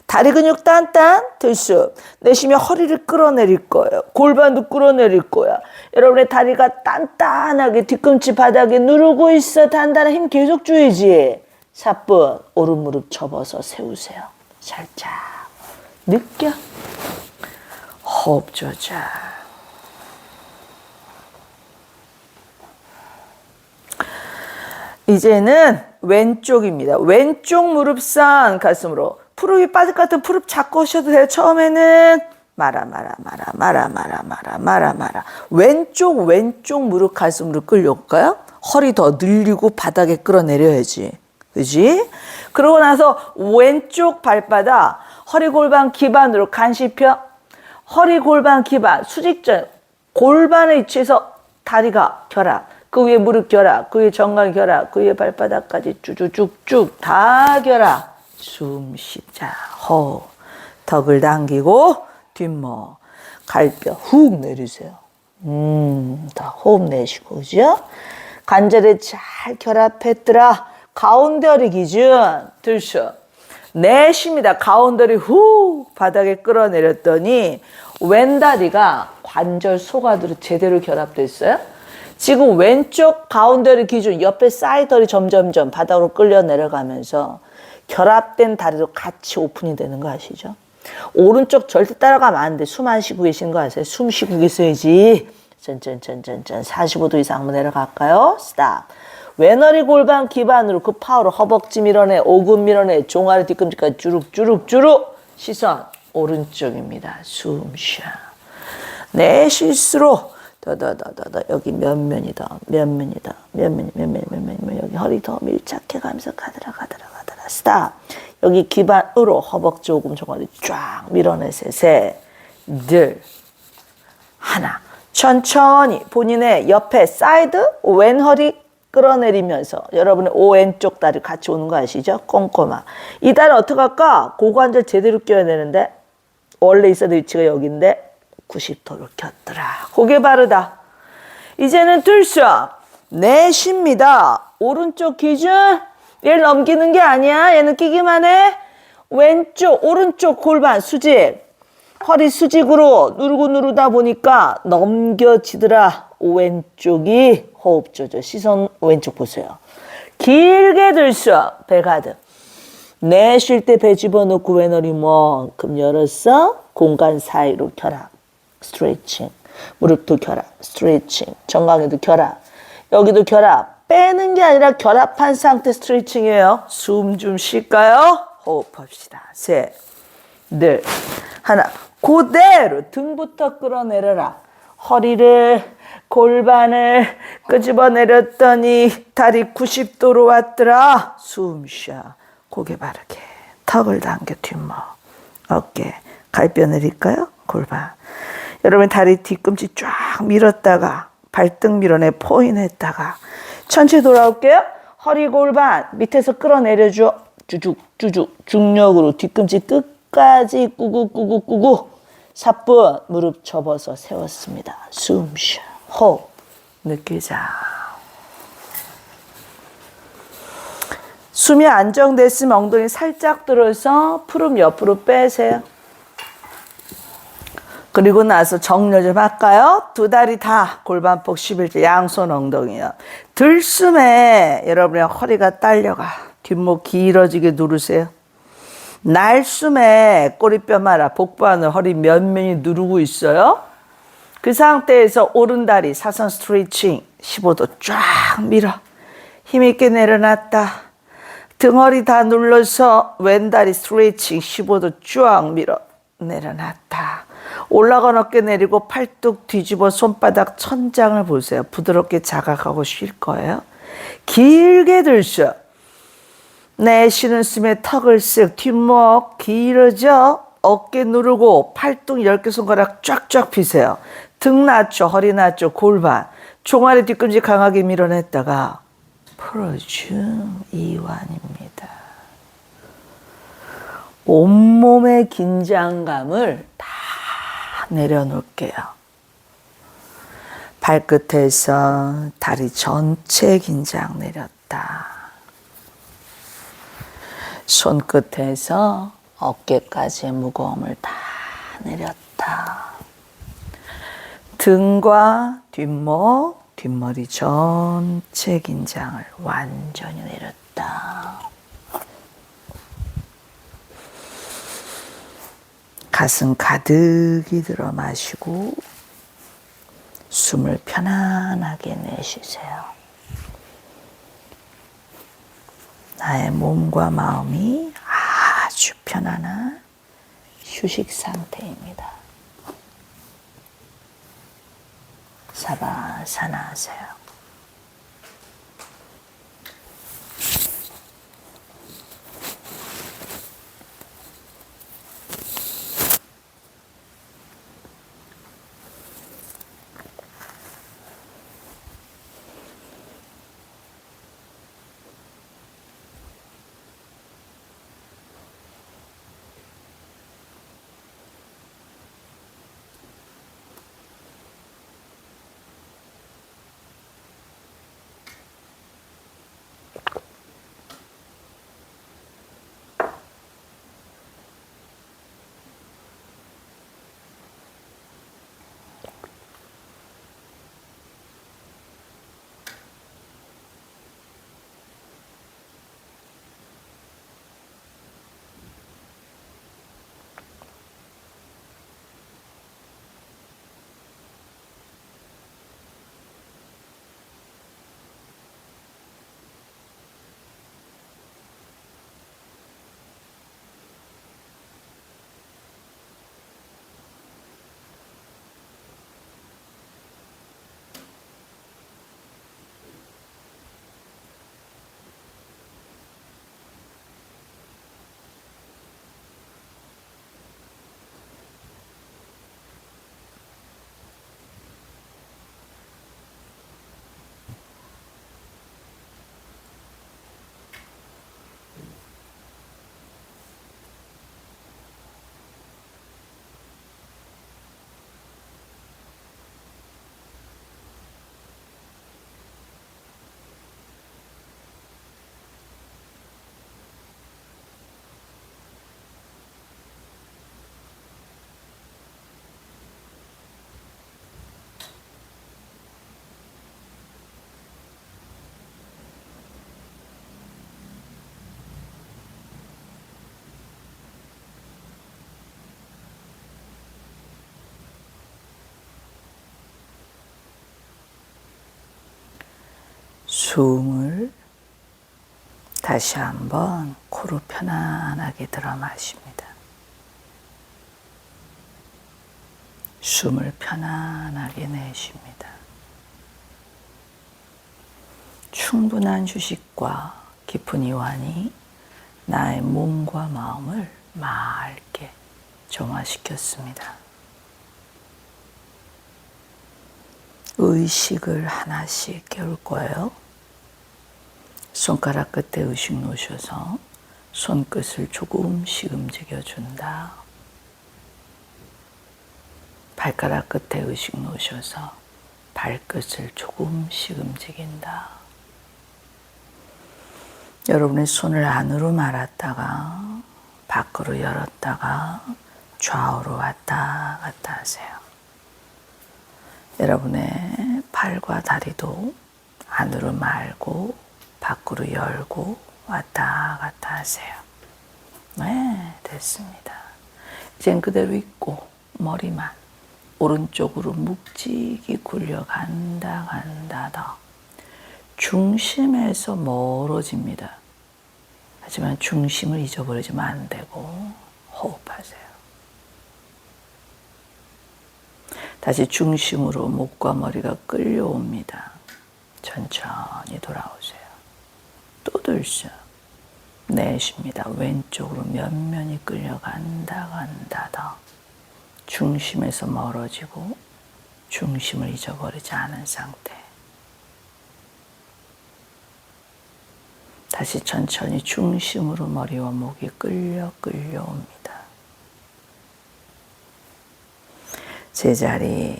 다리 근육 단단 들숨. 내쉬면 허리를 끌어내릴 거예요. 골반도 끌어내릴 거야. 여러분의 다리가 단단하게 뒤꿈치 바닥에 누르고 있어. 단단한 힘 계속 주이지. 4분 오른 무릎 접어서 세우세요. 살짝 느껴. 호흡 조절. 이제는 왼쪽입니다. 왼쪽 무릎선 가슴으로. 푸릅이 빠질 것 같은 푸릅 잡고 오셔도 돼요. 처음에는 마라. 왼쪽 무릎 가슴으로 끌려올까요? 허리 더 늘리고 바닥에 끌어내려야지. 그지? 그러고 나서 왼쪽 발바닥 허리 골반 기반으로 간시 펴. 허리 골반 기반 수직전 골반의 위치에서 다리가 결합. 그 위에 무릎 결합. 그 위에 정강 결합. 그 위에 발바닥까지 쭉쭉쭉 다 결합. 숨 쉬자. 호흡. 턱을 당기고 뒷목. 갈뼈 훅 내리세요. 다 호흡 내쉬고 그죠? 관절에 잘 결합했더라. 가운데 허리 기준 들쇼. 내쉽니다. 가운데 허리 후 바닥에 끌어내렸더니 왼다리가 관절 속안으로 제대로 결합됐어요. 지금 왼쪽 가운데 허리 기준 옆에 사이드 허리 점점점 바닥으로 끌려 내려가면서 결합된 다리도 같이 오픈이 되는 거 아시죠? 오른쪽 절대 따라가면 안 돼. 숨 안 쉬고 계신 거 아세요? 숨 쉬고 계셔야지. 짠 45도 이상 한번 내려갈까요? 스탑. 왼허리 골반 기반으로 그 파워로 허벅지 밀어내, 오금 밀어내, 종아리 뒤꿈치까지 주룩 시선 오른쪽입니다. 숨 쉬어. 내쉴수록 더더더더 여기 면면이다. 여기 허리 더 밀착해 가면서 가더라. 스탑. 여기 기반으로 허벅지 오금 종아리 쫙 밀어내세요. 셋, 둘, 하나. 천천히 본인의 옆에 사이드 왼허리 끌어내리면서 여러분의 오왼쪽 다리 같이 오는 거 아시죠? 꼼꼼하. 이 다리 어떻게 할까? 고관절 제대로 껴야 되는데 원래 있어야 될 위치가 여기인데 90도로 켰더라. 고개 바르다. 이제는 들쇼. 내쉽니다. 오른쪽 기준. 얘를 넘기는 게 아니야. 얘는 끼기만 해. 왼쪽 오른쪽 골반 수직. 허리 수직으로 누르다 보니까 넘겨지더라. 왼쪽이 호흡 조절. 시선 왼쪽 보세요. 길게 들쇼. 배 가득. 내쉴 때 배 집어넣고 왼허리 만큼 열었어. 공간 사이로 결합. 스트레칭. 무릎도 결합. 스트레칭. 정강이도 결합. 여기도 결합. 빼는 게 아니라 결합한 상태 스트레칭이에요. 숨 좀 쉴까요? 호흡합시다. 셋, 둘, 하나. 그대로 등부터 끌어내려라. 허리를 골반을 끄집어 내렸더니 다리 90도로 왔더라. 숨 쉬어. 고개 바르게. 턱을 당겨 뒷목. 어깨. 갈뼈 내릴까요? 골반. 여러분 다리 뒤꿈치 쫙 밀었다가 발등 밀어내 포인했다가 천천히 돌아올게요. 허리 골반 밑에서 끌어내려줘. 주죽 중력으로 뒤꿈치 끝까지 꾸고 4분 무릎 접어서 세웠습니다. 숨 쉬어. 호흡 느끼자. 숨이 안정됐으면 엉덩이 살짝 들어서 푸름 옆으로 빼세요. 그리고 나서 정렬 좀 할까요? 두 다리 다 골반폭 11자 양손 엉덩이요. 들숨에 여러분의 허리가 딸려가. 뒷목 길어지게 누르세요. 날숨에 꼬리뼈 말아 복부안을 허리 면면이 누르고 있어요. 그 상태에서 오른다리 사선 스트레칭 15도 쫙 밀어. 힘있게 내려놨다. 등허리 다 눌러서 왼다리 스트레칭 15도 쫙 밀어. 내려놨다. 올라간 어깨 내리고 팔뚝 뒤집어 손바닥 천장을 보세요. 부드럽게 자각하고 쉴 거예요. 길게 들쇼. 내쉬는 숨에 턱을 쓱 뒷목 길어져. 어깨 누르고 팔뚝 10개 손가락 쫙쫙 피세요. 등 낮춰 허리 낮춰 골반. 종아리 뒤꿈치 강하게 밀어냈다가 풀어줌 이완입니다. 온몸의 긴장감을 다 내려놓을게요. 발끝에서 다리 전체 긴장 내렸다. 손끝에서 어깨까지의 무거움을 다 내렸다. 등과 뒷목, 뒷머리 전체 긴장을 완전히 내렸다. 가슴 가득히 들어 마시고 숨을 편안하게 내쉬세요. 나의 몸과 마음이 아주 편안한 휴식 상태입니다. 사바사나하세요. 숨을 다시 한번 코로 편안하게 들어 마십니다. 숨을 편안하게 내쉽니다. 충분한 휴식과 깊은 이완이 나의 몸과 마음을 맑게 정화시켰습니다. 의식을 하나씩 깨울 거예요. 손가락 끝에 의식 놓으셔서 손끝을 조금씩 움직여준다. 발가락 끝에 의식 놓으셔서 발끝을 조금씩 움직인다. 여러분의 손을 안으로 말았다가 밖으로 열었다가 좌우로 왔다 갔다 하세요. 여러분의 팔과 다리도 안으로 말고 밖으로 열고 왔다 갔다 하세요. 네, 됐습니다. 이젠 그대로 있고 머리만 오른쪽으로 묵직이 굴려간다 더. 중심에서 멀어집니다. 하지만 중심을 잊어버리시면 안 되고 호흡하세요. 다시 중심으로 목과 머리가 끌려옵니다. 천천히 돌아오세요. 또 들죠. 내쉽니다. 왼쪽으로 면면이 끌려간다 더. 중심에서 멀어지고 중심을 잊어버리지 않은 상태. 다시 천천히 중심으로 머리와 목이 끌려옵니다. 제자리.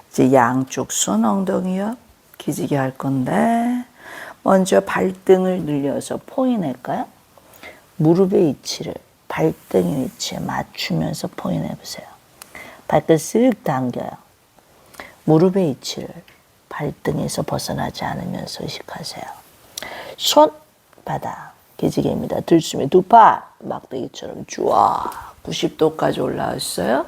이제 양쪽 손 엉덩이 옆 기지개 할 건데 먼저 발등을 늘려서 포인할까요? 무릎의 위치를 발등 위치에 맞추면서 포인해보세요. 발끝 쓱 당겨요. 무릎의 위치를 발등에서 벗어나지 않으면서 의식하세요. 손, 바닥, 기지개입니다. 들숨에 두 팔, 막대기처럼 쫙 90도까지 올라왔어요.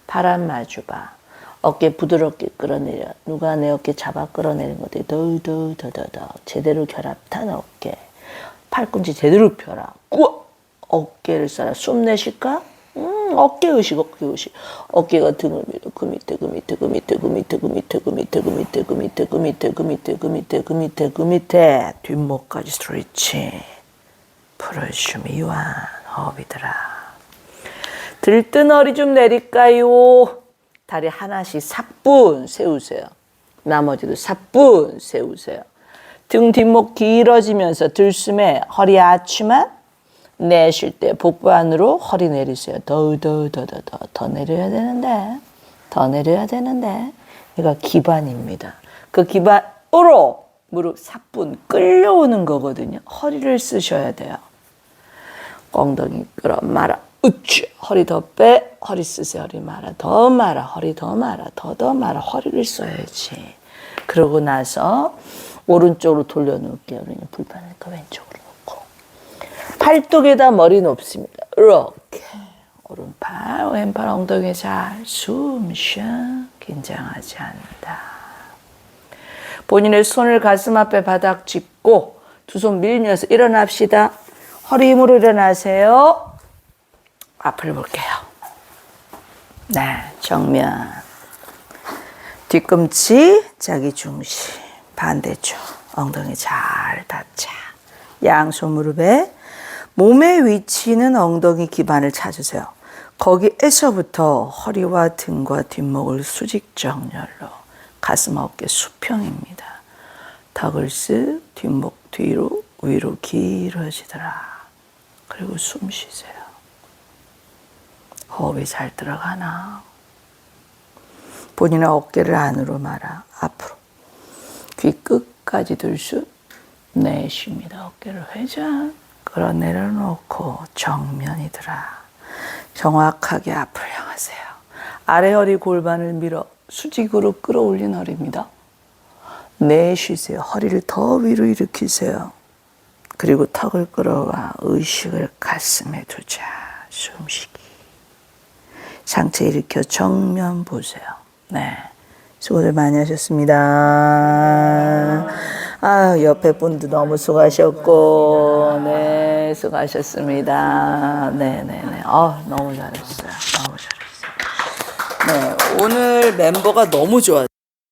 발 안 마주봐. 어깨 부드럽게 끌어내려. 누가 내 어깨 잡아 끌어내린 것들이 더 제대로 결합한 어깨. 팔꿈치 제대로 펴라. 우와! 어깨를 써라. 숨 내쉴까? 어깨 의식, 어깨 의식. 어깨가 등을 밀어. 그 밑에, 그 밑에, 그 밑에, 그 밑에, 그 밑에, 그 밑에, 그 밑에, 그 밑에, 그 밑에, 그 밑에, 그 밑에, 그 밑에, 그 밑에. 뒷목까지 스트레칭. 풀어주면 이완. 호흡이더라. 들뜬 허리 좀 내릴까요? 다리 하나씩 사뿐 세우세요. 나머지도 사뿐 세우세요. 등 뒷목 길어지면서 들숨에 허리 아치만 내쉴 때 복부 안으로 허리 내리세요. 더 내려야 되는데. 더 내려야 되는데. 이거 기반입니다. 그 기반으로 무릎 사뿐 끌려오는 거거든요. 허리를 쓰셔야 돼요. 엉덩이 끌어 말아. 우쭈. 허리 더 빼. 허리 쓰세요. 허리 말아. 더 말아. 허리 더 말아. 더 말아. 허리를 써야지. 그러고 나서 오른쪽으로 돌려놓을게요. 불편하니까 왼쪽으로 놓고. 팔뚝에다 머리 놓습니다. 이렇게. 오른팔, 왼팔 엉덩이 잘 숨 쉬어. 긴장하지 않는다. 본인의 손을 가슴 앞에 바닥 짚고 두 손 밀면서 일어납시다. 허리 힘으로 일어나세요. 앞을 볼게요. 네, 정면. 뒤꿈치, 자기 중심. 반대쪽. 엉덩이 잘 닫자. 양손 무릎에 몸의 위치는 엉덩이 기반을 찾으세요. 거기에서부터 허리와 등과 뒷목을 수직 정렬로. 가슴 어깨 수평입니다. 턱을 쓱 뒷목 뒤로 위로 길어지더라. 그리고 숨 쉬세요. 호흡이 잘 들어가나? 본인의 어깨를 안으로 말아. 앞으로. 귀 끝까지 들수 내쉽니다. 어깨를 회전. 끌어내려놓고 정면이더라. 정확하게 앞을 향하세요. 아래 허리 골반을 밀어 수직으로 끌어올린 허리입니다. 내쉬세요. 허리를 더 위로 일으키세요. 그리고 턱을 끌어와 의식을 가슴에 두자. 숨쉬기. 상체 일으켜 정면 보세요. 네, 수고들 많이 하셨습니다. 아, 옆에 분도 너무 수고하셨고, 네, 수고하셨습니다. 네네네. 너무 잘했어요. 너무 잘했어요. 네, 오늘 멤버가 너무 좋았어요.